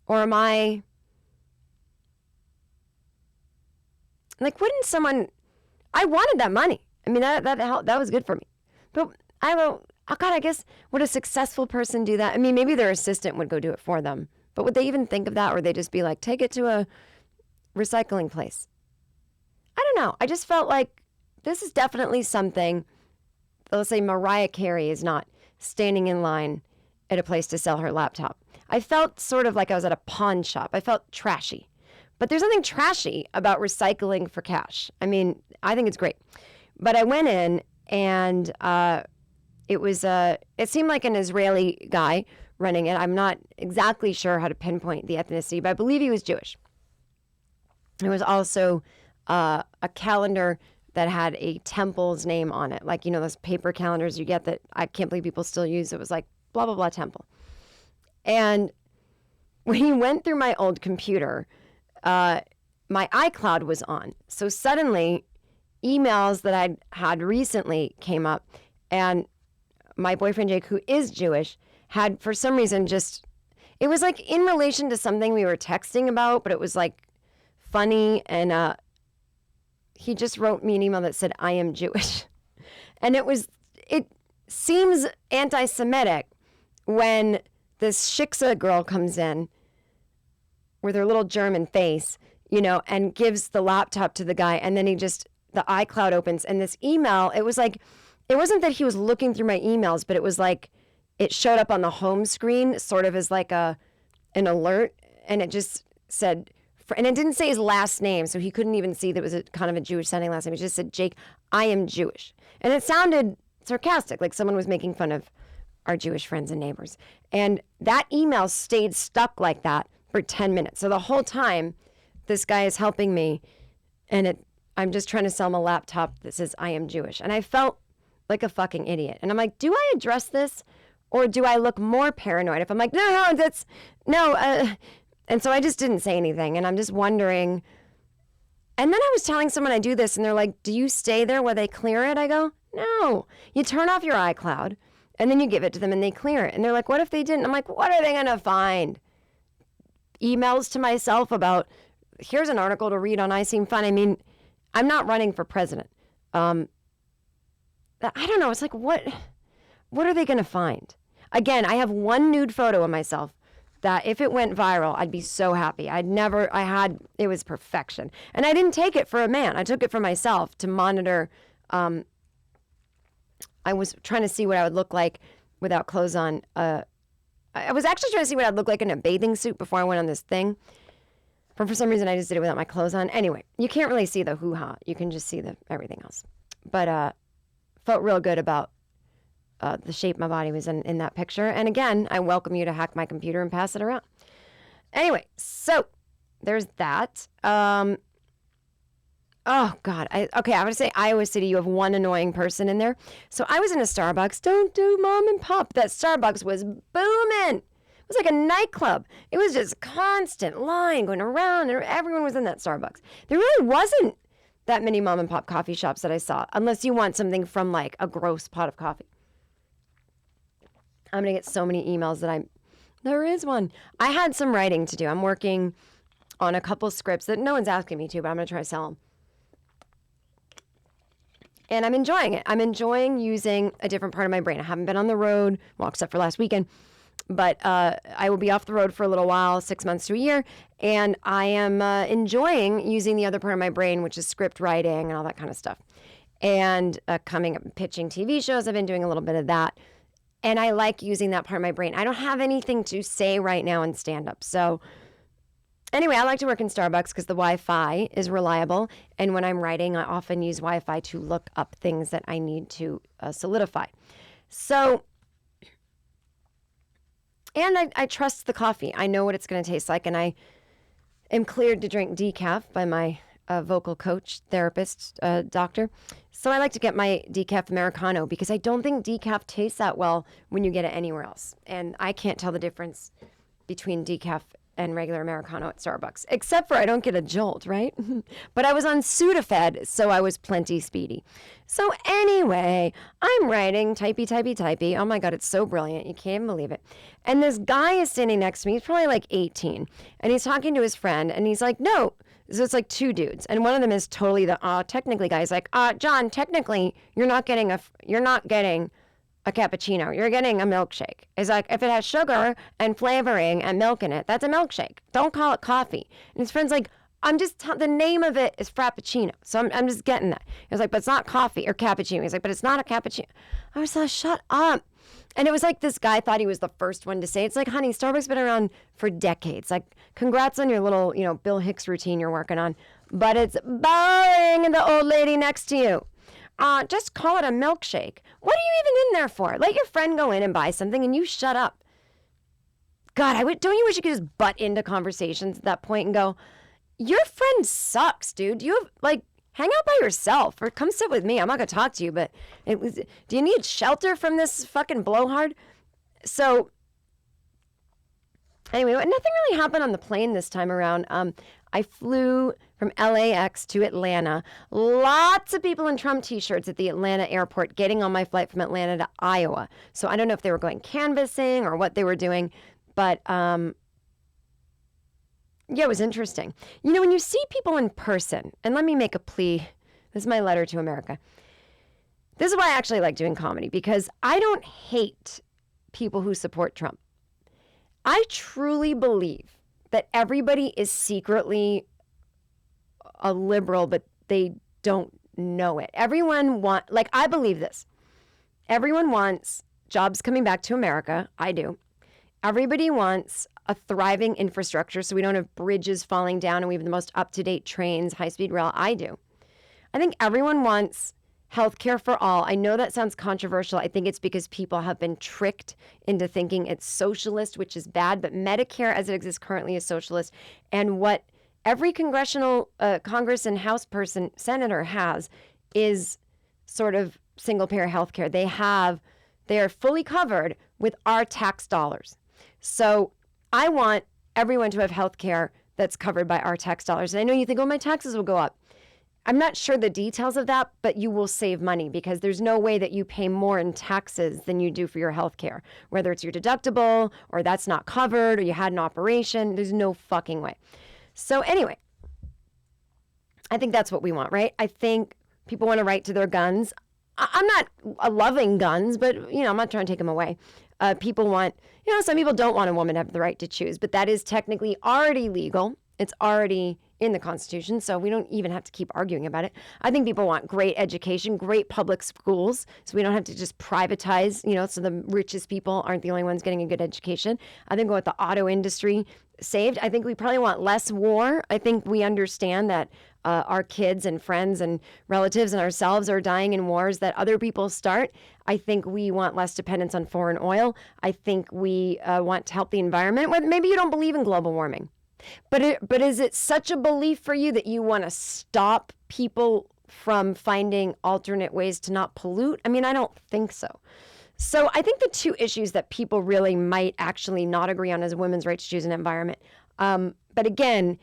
Or am I, wouldn't someone, I wanted that money. That was good for me. But I go, oh God, I guess, would a successful person do that? Maybe their assistant would go do it for them. But would they even think of that? Or would they just be like, take it to a recycling place? I don't know. I just felt like this is definitely something, let's say Mariah Carey is not standing in line at a place to sell her laptop. I felt sort of like I was at a pawn shop. I felt trashy. But there's nothing trashy about recycling for cash. I think it's great. But I went in and it seemed like an Israeli guy running it. I'm not exactly sure how to pinpoint the ethnicity, but I believe he was Jewish. There was also a calendar that had a temple's name on it. Like, those paper calendars you get that I can't believe people still use. It was like, blah, blah, blah, temple. And when he went through my old computer, my iCloud was on. So suddenly, emails that I'd had recently came up, and my boyfriend Jake, who is Jewish, had for some reason it was like in relation to something we were texting about, but it was like funny, and he just wrote me an email that said, I am Jewish. And it seems anti-Semitic when this shiksa girl comes in with her little German face, and gives the laptop to the guy, and then the iCloud opens, and this email, it was like, it wasn't that he was looking through my emails, but it was like, it showed up on the home screen, sort of as like an alert, and it just said, and it didn't say his last name, so he couldn't even see that it was a kind of a Jewish sounding last name. It just said, Jake, I am Jewish. And it sounded sarcastic, like someone was making fun of our Jewish friends and neighbors. And that email stayed stuck like that for 10 minutes. So the whole time, this guy is helping me, and I'm just trying to sell him a laptop that says I am Jewish. And I felt like a fucking idiot. And I'm like, do I address this, or do I look more paranoid if I'm like, no. And so I just didn't say anything. And I'm just wondering. And then I was telling someone I do this, and they're like, do you stay there while they clear it? I go, no. You turn off your iCloud, and then you give it to them, and they clear it. And they're like, what if they didn't? I'm like, what are they going to find? Emails to myself about, here's an article to read on I Seem Fun. I mean, I'm not running for president. I don't know. It's like, what are they going to find? Again, I have one nude photo of myself that if it went viral, I'd be so happy. It was perfection. And I didn't take it for a man. I took it for myself to monitor. I was trying to see what I would look like without clothes on. I was actually trying to see what I'd look like in a bathing suit before I went on this thing. But for some reason, I just did it without my clothes on. Anyway, you can't really see the hoo-ha. You can just see everything else. But felt real good about the shape my body was in that picture. And again, I welcome you to hack my computer and pass it around. Anyway, so there's that. Oh, God. I would say Iowa City, you have one annoying person in there. So I was in a Starbucks. Don't do mom and pop. That Starbucks was booming. It was like a nightclub. It was just constant line going around, and everyone was in that Starbucks. There really wasn't that many mom and pop coffee shops that I saw, unless you want something from like a gross pot of coffee. I'm going to get so many emails there is one. I had some writing to do. I'm working on a couple scripts that no one's asking me to, but I'm going to try to sell them. And I'm enjoying it. I'm enjoying using a different part of my brain. I haven't been on the road, well, except for last weekend, but I will be off the road for a little while, 6 months to a year, and I am enjoying using the other part of my brain, which is script writing and all that kind of stuff. And coming up and pitching TV shows, I've been doing a little bit of that. And I like using that part of my brain. I don't have anything to say right now in stand-up. So anyway, I like to work in Starbucks because the Wi-Fi is reliable. And when I'm writing, I often use Wi-Fi to look up things that I need to solidify. So, and I trust the coffee. I know what it's going to taste like. And I am cleared to drink decaf by my vocal coach, therapist, doctor. So I like to get my decaf Americano because I don't think decaf tastes that well when you get it anywhere else. And I can't tell the difference between decaf and regular Americano at Starbucks, except for I don't get a jolt, right? But I was on Sudafed, so I was plenty speedy. So anyway, I'm writing, typey. Oh my God, it's so brilliant. You can't even believe it. And this guy is standing next to me. He's probably like 18. And he's talking to his friend, and he's like, no. So it's like two dudes, and one of them is totally the technically guy. He's like, John, technically you're not getting a cappuccino. You're getting a milkshake. It's like, if it has sugar and flavoring and milk in it, that's a milkshake. Don't call it coffee. And his friend's like, the name of it is Frappuccino. So I'm just getting that. He was like, but it's not coffee or cappuccino. He's like, but it's not a cappuccino. I was like, shut up. And it was like this guy thought he was the first one to say it. It's like, honey, Starbucks been around for decades. Like, congrats on your little, Bill Hicks routine you're working on. But it's boring, the old lady next to you. Just call it a milkshake. What are you even in there for? Let your friend go in and buy something and you shut up. God, don't you wish you could just butt into conversations at that point and go, your friend sucks, dude. You have, hang out by yourself or come sit with me. I'm not going to talk to you, but do you need shelter from this fucking blowhard? So anyway, nothing really happened on the plane this time around. I flew from LAX to Atlanta. Lots of people in Trump t-shirts at the Atlanta airport getting on my flight from Atlanta to Iowa. So I don't know if they were going canvassing or what they were doing, but yeah, it was interesting. When you see people in person, and let me make a plea. This is my letter to America. This is why I actually like doing comedy, because I don't hate people who support Trump. I truly believe that everybody is secretly a liberal, but they don't know it. I believe this. Everyone wants jobs coming back to America. I do. Everybody wants a thriving infrastructure so we don't have bridges falling down and we have the most up-to-date trains, high-speed rail. I do. I think everyone wants healthcare for all. I know that sounds controversial. I think it's because people have been tricked into thinking it's socialist, which is bad, but Medicare as it exists currently is socialist. And what every congressional, Congress and House person, senator has is sort of single payer health care. They are fully covered with our tax dollars. So I want everyone to have health care that's covered by our tax dollars. And I know you think, oh, my taxes will go up. I'm not sure the details of that, but you will save money because there's no way that you pay more in taxes than you do for your health care, whether it's your deductible or that's not covered or you had an operation. There's no fucking way. So anyway, I think that's what we want, right? I think people want a right to their guns. I'm not loving guns, but, I'm not trying to take them away. People want, some people don't want a woman to have the right to choose, but that is technically already legal. It's already in the Constitution, so we don't even have to keep arguing about it. I think people want great education, great public schools, so we don't have to just privatize, so the richest people aren't the only ones getting a good education. I think we want the auto industry saved. I think we probably want less war. I think we understand that our kids and friends and relatives and ourselves are dying in wars that other people start. I think we want less dependence on foreign oil. I think we want to help the environment. Maybe you don't believe in global warming. But is it such a belief for you that you want to stop people from finding alternate ways to not pollute? I mean, I don't think so. So I think the two issues that people really might actually not agree on is women's right to choose an environment. But again,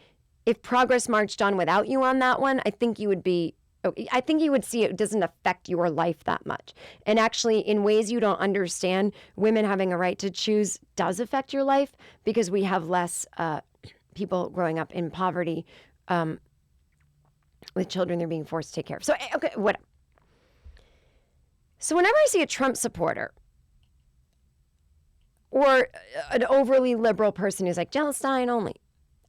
if progress marched on without you on that one, I think you would see it doesn't affect your life that much. And actually, in ways you don't understand, women having a right to choose does affect your life because we have less people growing up in poverty with children they're being forced to take care of. So, okay, whatever. So whenever I see a Trump supporter or an overly liberal person who's like, Palestine only,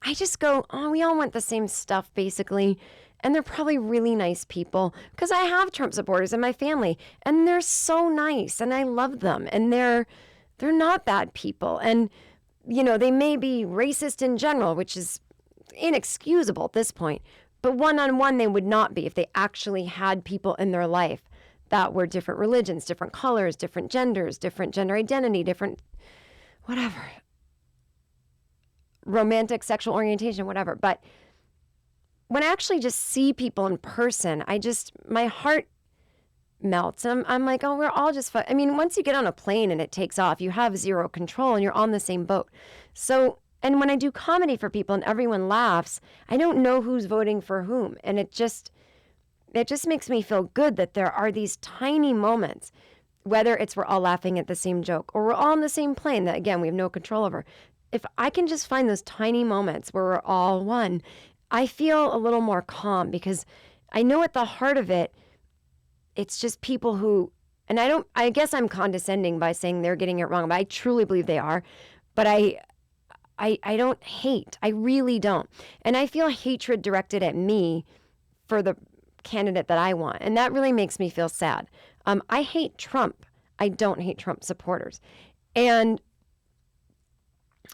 I just go, oh, we all want the same stuff, basically. And they're probably really nice people because I have Trump supporters in my family and they're so nice and I love them and they're not bad people. And they may be racist in general, which is inexcusable at this point, but one-on-one they would not be if they actually had people in their life that were different religions, different colors, different genders, different gender identity, different whatever, romantic sexual orientation, whatever. But when I actually just see people in person, my heart melts. And I'm like, oh, we're all just I mean, once you get on a plane and it takes off, you have zero control and you're on the same boat. So, and when I do comedy for people and everyone laughs, I don't know who's voting for whom. And it just makes me feel good that there are these tiny moments, whether it's we're all laughing at the same joke or we're all on the same plane that, again, we have no control over. If I can just find those tiny moments where we're all one, I feel a little more calm because I know at the heart of it, it's just people who, and I guess I'm condescending by saying they're getting it wrong, but I truly believe they are. But I don't hate. I really don't. And I feel hatred directed at me for the candidate that I want. And that really makes me feel sad. I hate Trump. I don't hate Trump supporters. And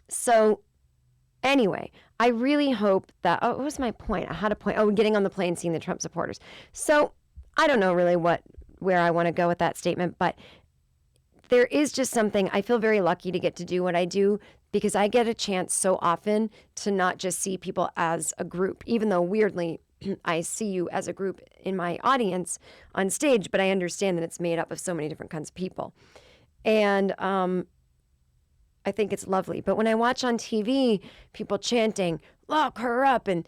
so anyway, I really hope that, what was my point? I had a point. Oh, getting on the plane, seeing the Trump supporters. So I don't know really where I want to go with that statement, but there is just something, I feel very lucky to get to do what I do because I get a chance so often to not just see people as a group, even though weirdly I see you as a group in my audience on stage, but I understand that it's made up of so many different kinds of people. And I think it's lovely. But when I watch on TV, people chanting, lock her up, and,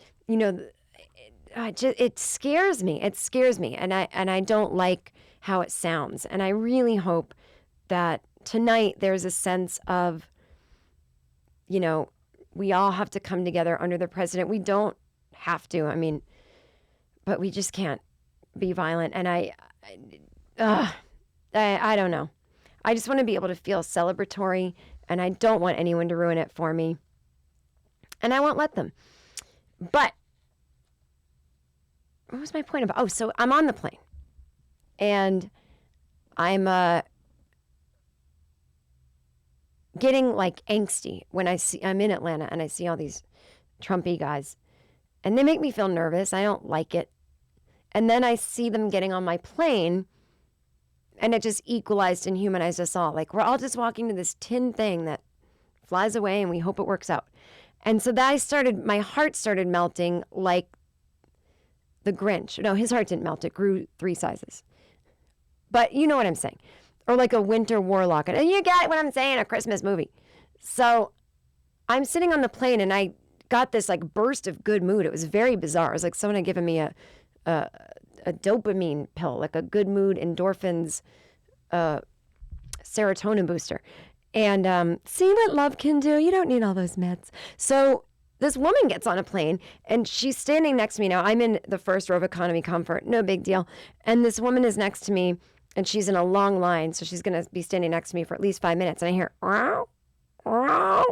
it scares me. It scares me. And I don't like how it sounds. And I really hope that tonight there's a sense of, we all have to come together under the president. We don't have to, but we just can't be violent. And I don't know. I just want to be able to feel celebratory, and I don't want anyone to ruin it for me. And I won't let them. But what was my point about? Oh, so I'm on the plane. And I'm getting like angsty when I'm in Atlanta and I see all these Trumpy guys. And they make me feel nervous. I don't like it. And then I see them getting on my plane, and it just equalized and humanized us all. Like, we're all just walking to this tin thing that flies away and we hope it works out. And so my heart started melting like the Grinch. No, his heart didn't melt. It grew 3 sizes. But you know what I'm saying. Or like a winter warlock. And you get what I'm saying, a Christmas movie. So I'm sitting on the plane and I got this like burst of good mood. It was very bizarre. It was like someone had given me a dopamine pill, like a good mood endorphins serotonin booster. And see what love can do. You don't need all those meds. So this woman gets on a plane and she's standing next to me. Now I'm in the first row of economy comfort, no big deal. And this woman is next to me and she's in a long line. So she's going to be standing next to me for at least 5 minutes. And I hear, "Meow, meow."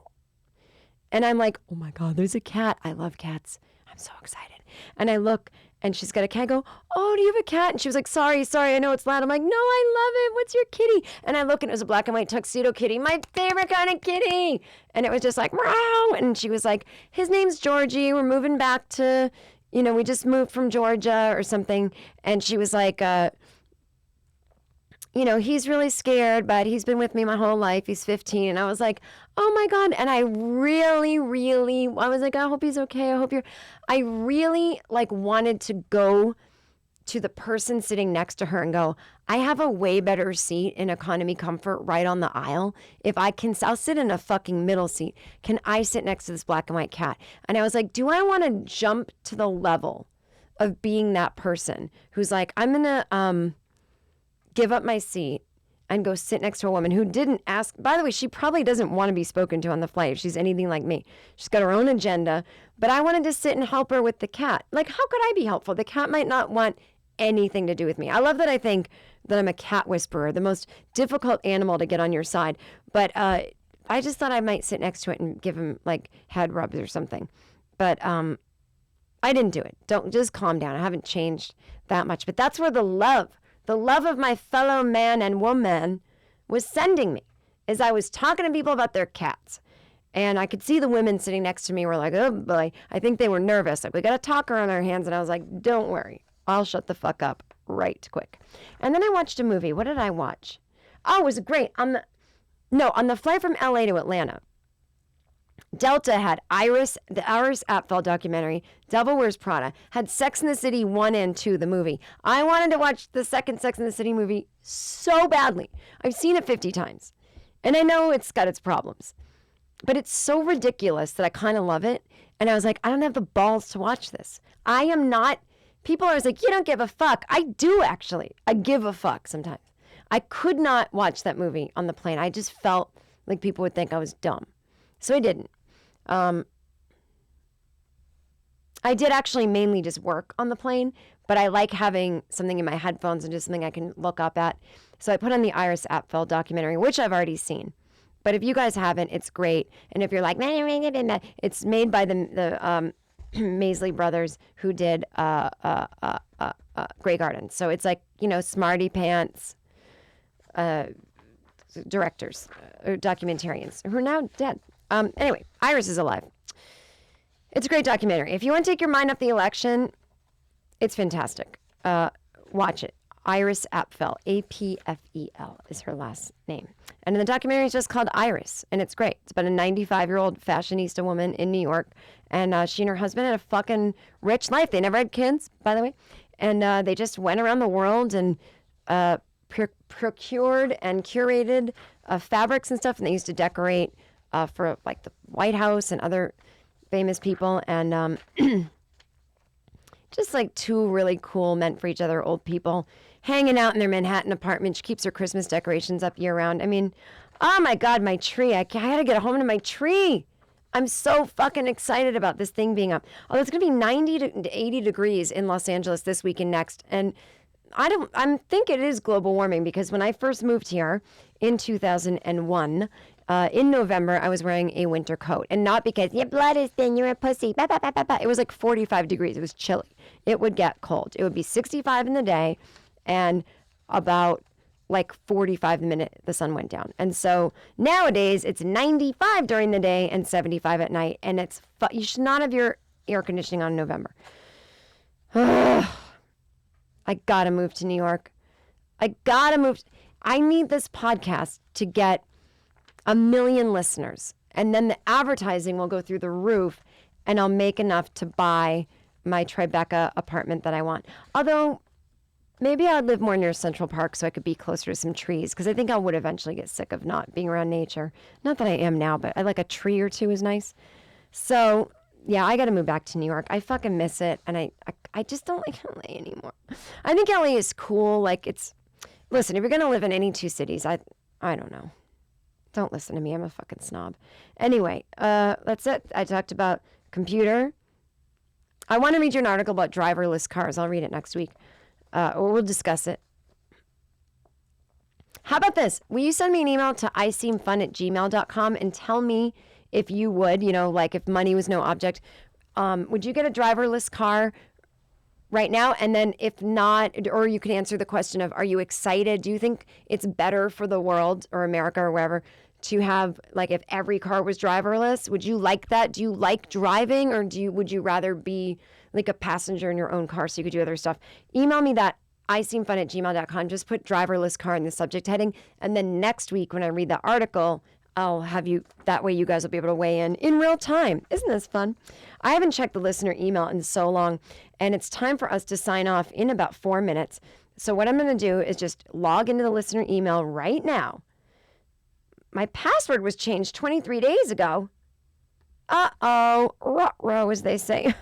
And I'm like, oh my God, there's a cat. I love cats. I'm so excited. And I look and she's got a cat. I go, oh, do you have a cat? And she was like, sorry, I know it's loud. I'm like, no, I love it. What's your kitty? And I look and it was a black and white tuxedo kitty, my favorite kind of kitty. And it was just like, meow. And she was like, his name's Georgie. We're moving back to, we just moved from Georgia or something. And she was like, he's really scared, but he's been with me my whole life. He's 15. And I was like, oh my God. And I really, really, I was like, I hope he's okay. I really like wanted to go to the person sitting next to her and go, I have a way better seat in economy comfort right on the aisle. If I can, I'll sit in a fucking middle seat. Can I sit next to this black and white cat? And I was like, do I want to jump to the level of being that person who's like, I'm going to, give up my seat and go sit next to a woman who didn't ask. By the way, she probably doesn't want to be spoken to on the flight if she's anything like me. She's got her own agenda, but I wanted to sit and help her with the cat. Like, how could I be helpful? The cat might not want anything to do with me. I love that I think that I'm a cat whisperer, the most difficult animal to get on your side. But I just thought I might sit next to it and give him like head rubs or something. But I didn't do it. Just calm down. I haven't changed that much. But that's where the love of my fellow man and woman was sending me, as I was talking to people about their cats. And I could see the women sitting next to me were like, oh boy, I think they were nervous. Like, we got a talker on our hands. And I was like, don't worry, I'll shut the fuck up right quick. And then I watched a movie. What did I watch? Oh, it was great. On the flight from LA to Atlanta, Delta had the Iris Apfel documentary, Devil Wears Prada, had Sex and the City 1 and 2, the movie. I wanted to watch the second Sex and the City movie so badly. I've seen it 50 times. And I know it's got its problems. But it's so ridiculous that I kind of love it. And I was like, I don't have the balls to watch this. I am not. People are always like, you don't give a fuck. I do, actually. I give a fuck sometimes. I could not watch that movie on the plane. I just felt like people would think I was dumb. So I didn't. I did actually mainly just work on the plane, but I like having something in my headphones and just something I can look up at. So I put on the Iris Apfel documentary, which I've already seen. But if you guys haven't, it's great. And if you're like, it's made by the Maisley brothers who did Grey Garden. So it's like, smarty pants directors, or documentarians who are now dead. Anyway, Iris is alive. It's a great documentary. If you want to take your mind off the election, it's fantastic. Watch it. Iris Apfel, Apfel is her last name. And the documentary is just called Iris, and it's great. It's about a 95-year-old fashionista woman in New York, and she and her husband had a fucking rich life. They never had kids, by the way, and they just went around the world and procured and curated fabrics and stuff, and they used to decorate for like the White House and other famous people, and just like two really cool meant for each other old people hanging out in their Manhattan apartment. She keeps her Christmas decorations up year round. I mean, oh my God, my tree. I had to get home to my tree. I'm so fucking excited about this thing being up. Oh, it's going to be 90 to 80 degrees in Los Angeles this week and next. And I think it is global warming, because when I first moved here in 2001, in November, I was wearing a winter coat, and not because your blood is thin, you're a pussy. Bah, bah, bah, bah, bah. It was like 45 degrees. It was chilly. It would get cold. It would be 65 in the day, and about like 45 the minute the sun went down. And so nowadays it's 95 during the day and 75 at night, and you should not have your air conditioning on in November. I gotta move to New York. I need this podcast to get 1 million listeners. And then the advertising will go through the roof, and I'll make enough to buy my Tribeca apartment that I want. Although maybe I'd live more near Central Park so I could be closer to some trees, because I think I would eventually get sick of not being around nature. Not that I am now, but I like a tree or two is nice. So yeah, I got to move back to New York. I fucking miss it, and I just don't like LA anymore. I think LA is cool. Like listen, if you're gonna live in any two cities, I don't know. Don't listen to me. I'm a fucking snob. Anyway, that's it. I talked about computer. I want to read you an article about driverless cars. I'll read it next week, or we'll discuss it. How about this? Will you send me an email to iseemfun@gmail.com and tell me if you would, like if money was no object, would you get a driverless car right now? And then if not, or you can answer the question of, are you excited? Do you think it's better for the world or America or wherever to have, like, if every car was driverless? Would you like that? Do you like driving, or would you rather be like a passenger in your own car so you could do other stuff? Email me that, iseemfun@gmail.com. Just put driverless car in the subject heading. And then next week when I read the article, I'll have you, that way you guys will be able to weigh in real time. Isn't this fun? I haven't checked the listener email in so long, and it's time for us to sign off in about 4 minutes. So what I'm going to do is just log into the listener email right now. My password was changed 23 days ago. Uh-oh, ruh-roh, as they say.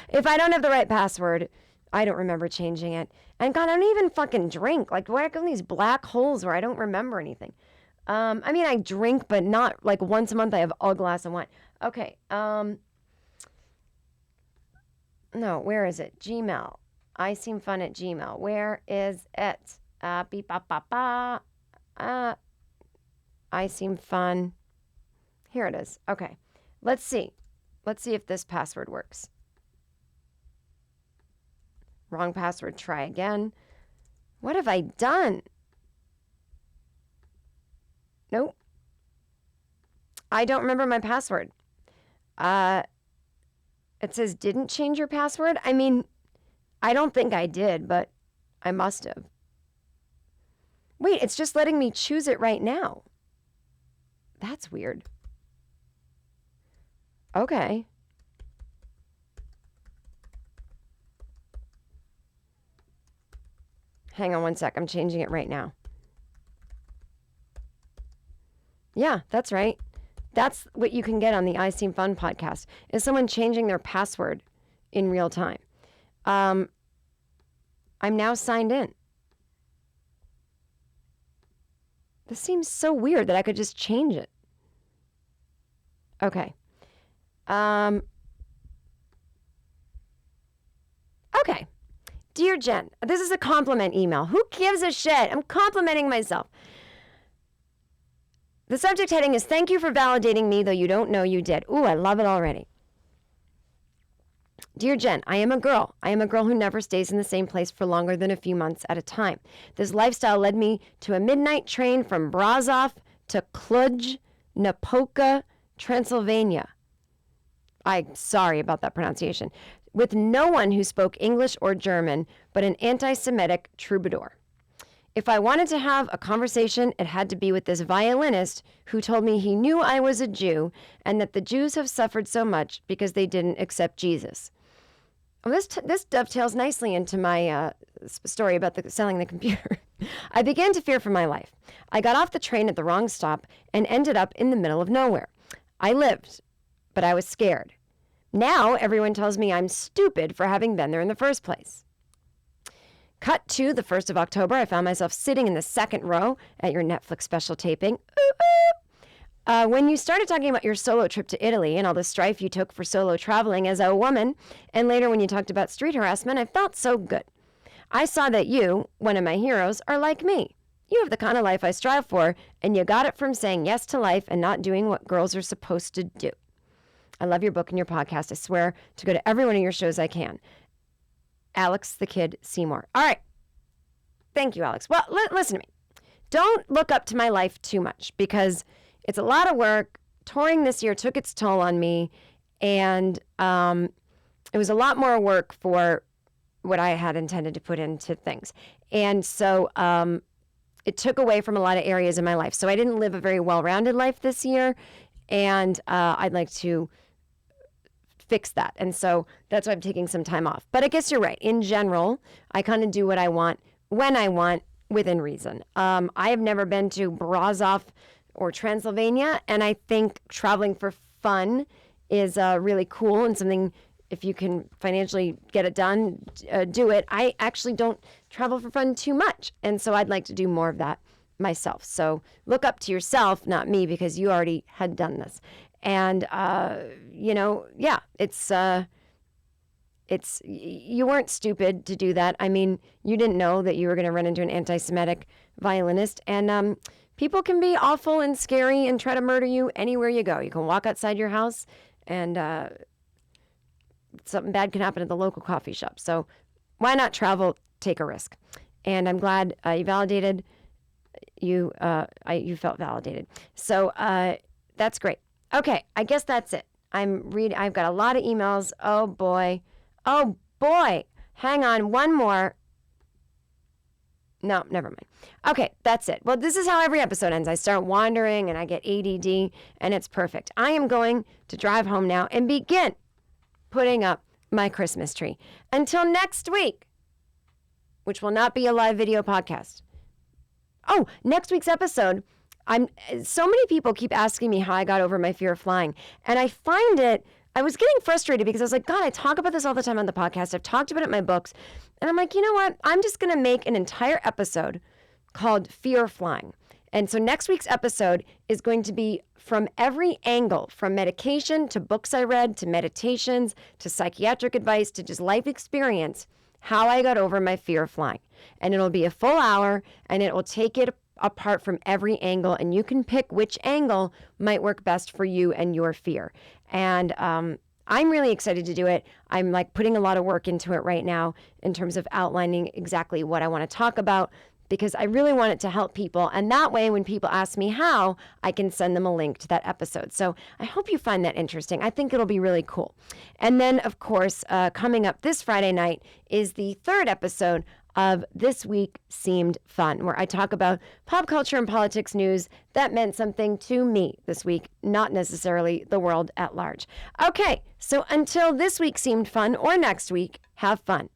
If I don't have the right password, I don't remember changing it. And God, I don't even fucking drink. Like, where come these black holes where I don't remember anything? I mean, I drink, but not like once a month. I have a glass of wine. Okay. No, where is it? Gmail. iseemfun@gmail. Where is it? Beep, ba, ba, ba. iseemfun. Here it is. Okay. Let's see. Let's see if this password works. Wrong password. Try again. What have I done? Nope. I don't remember my password. It says didn't change your password. I mean, I don't think I did, but I must have. Wait, it's just letting me choose it right now. That's weird. Okay. Hang on one sec. I'm changing it right now. Yeah, that's right. That's what you can get on the I Seem Fun podcast, is someone changing their password in real time. I'm now signed in. This seems so weird that I could just change it. Okay. Okay. Dear Jen, this is a compliment email. Who gives a shit? I'm complimenting myself. The subject heading is, thank you for validating me, though you don't know you did. Ooh, I love it already. Dear Jen, I am a girl. I am a girl who never stays in the same place for longer than a few months at a time. This lifestyle led me to a midnight train from Brasov to Cluj, Napoca, Transylvania. I'm sorry about that pronunciation. With no one who spoke English or German, but an anti-Semitic troubadour. If I wanted to have a conversation, it had to be with this violinist who told me he knew I was a Jew and that the Jews have suffered so much because they didn't accept Jesus. Well, this dovetails nicely into my story about selling the computer. I began to fear for my life. I got off the train at the wrong stop and ended up in the middle of nowhere. I lived, but I was scared. Now everyone tells me I'm stupid for having been there in the first place. Cut to the 1st of October, I found myself sitting in the second row at your Netflix special taping. Ooh, ooh. When you started talking about your solo trip to Italy and all the strife you took for solo traveling as a woman, and later when you talked about street harassment, I felt so good. I saw that you, one of my heroes, are like me. You have the kind of life I strive for, and you got it from saying yes to life and not doing what girls are supposed to do. I love your book and your podcast. I swear to go to every one of your shows I can. Alex the Kid Seymour. All right. Thank you, Alex. Well, listen to me. Don't look up to my life too much because it's a lot of work. Touring this year took its toll on me, and it was a lot more work for what I had intended to put into things. And so it took away from a lot of areas in my life. So I didn't live a very well-rounded life this year. and I'd like to fix that. And so that's why I'm taking some time off. But I guess you're right. In general, I kind of do what I want when I want within reason. I have never been to Brasov or Transylvania, and I think traveling for fun is really cool and something, if you can financially get it done, do it. I actually don't travel for fun too much, and so I'd like to do more of that myself. So look up to yourself, not me, because you already had done this. And, yeah, you weren't stupid to do that. I mean, you didn't know that you were going to run into an anti-Semitic violinist, and people can be awful and scary and try to murder you anywhere you go. You can walk outside your house and something bad can happen at the local coffee shop. So why not travel, take a risk? And I'm glad you validated, you felt validated. So that's great. Okay, I guess that's it. I've got a lot of emails. Oh boy. Hang on, one more. No, never mind. Okay, that's it. Well, this is how every episode ends. I start wandering and I get ADD, and it's perfect. I am going to drive home now and begin putting up my Christmas tree. Until next week, which will not be a live video podcast. Oh, next week's episode, so many people keep asking me how I got over my fear of flying. And I was getting frustrated because I was like, God, I talk about this all the time on the podcast. I've talked about it in my books. And I'm like, you know what? I'm just going to make an entire episode called Fear of Flying. And so next week's episode is going to be from every angle, from medication to books I read, to meditations, to psychiatric advice, to just life experience, how I got over my fear of flying. And it'll be a full hour, and it will take it apart from every angle, and you can pick which angle might work best for you and your fear. And I'm really excited to do it. I'm like putting a lot of work into it right now in terms of outlining exactly what I want to talk about, because I really want it to help people. And that way, when people ask me how, I can send them a link to that episode. So I hope you find that interesting. I think it'll be really cool. And then, of course, coming up this Friday night is the third episode of This Week Seemed Fun, where I talk about pop culture and politics news that meant something to me this week, not necessarily the world at large. Okay, so until this week seemed fun or next week, have fun.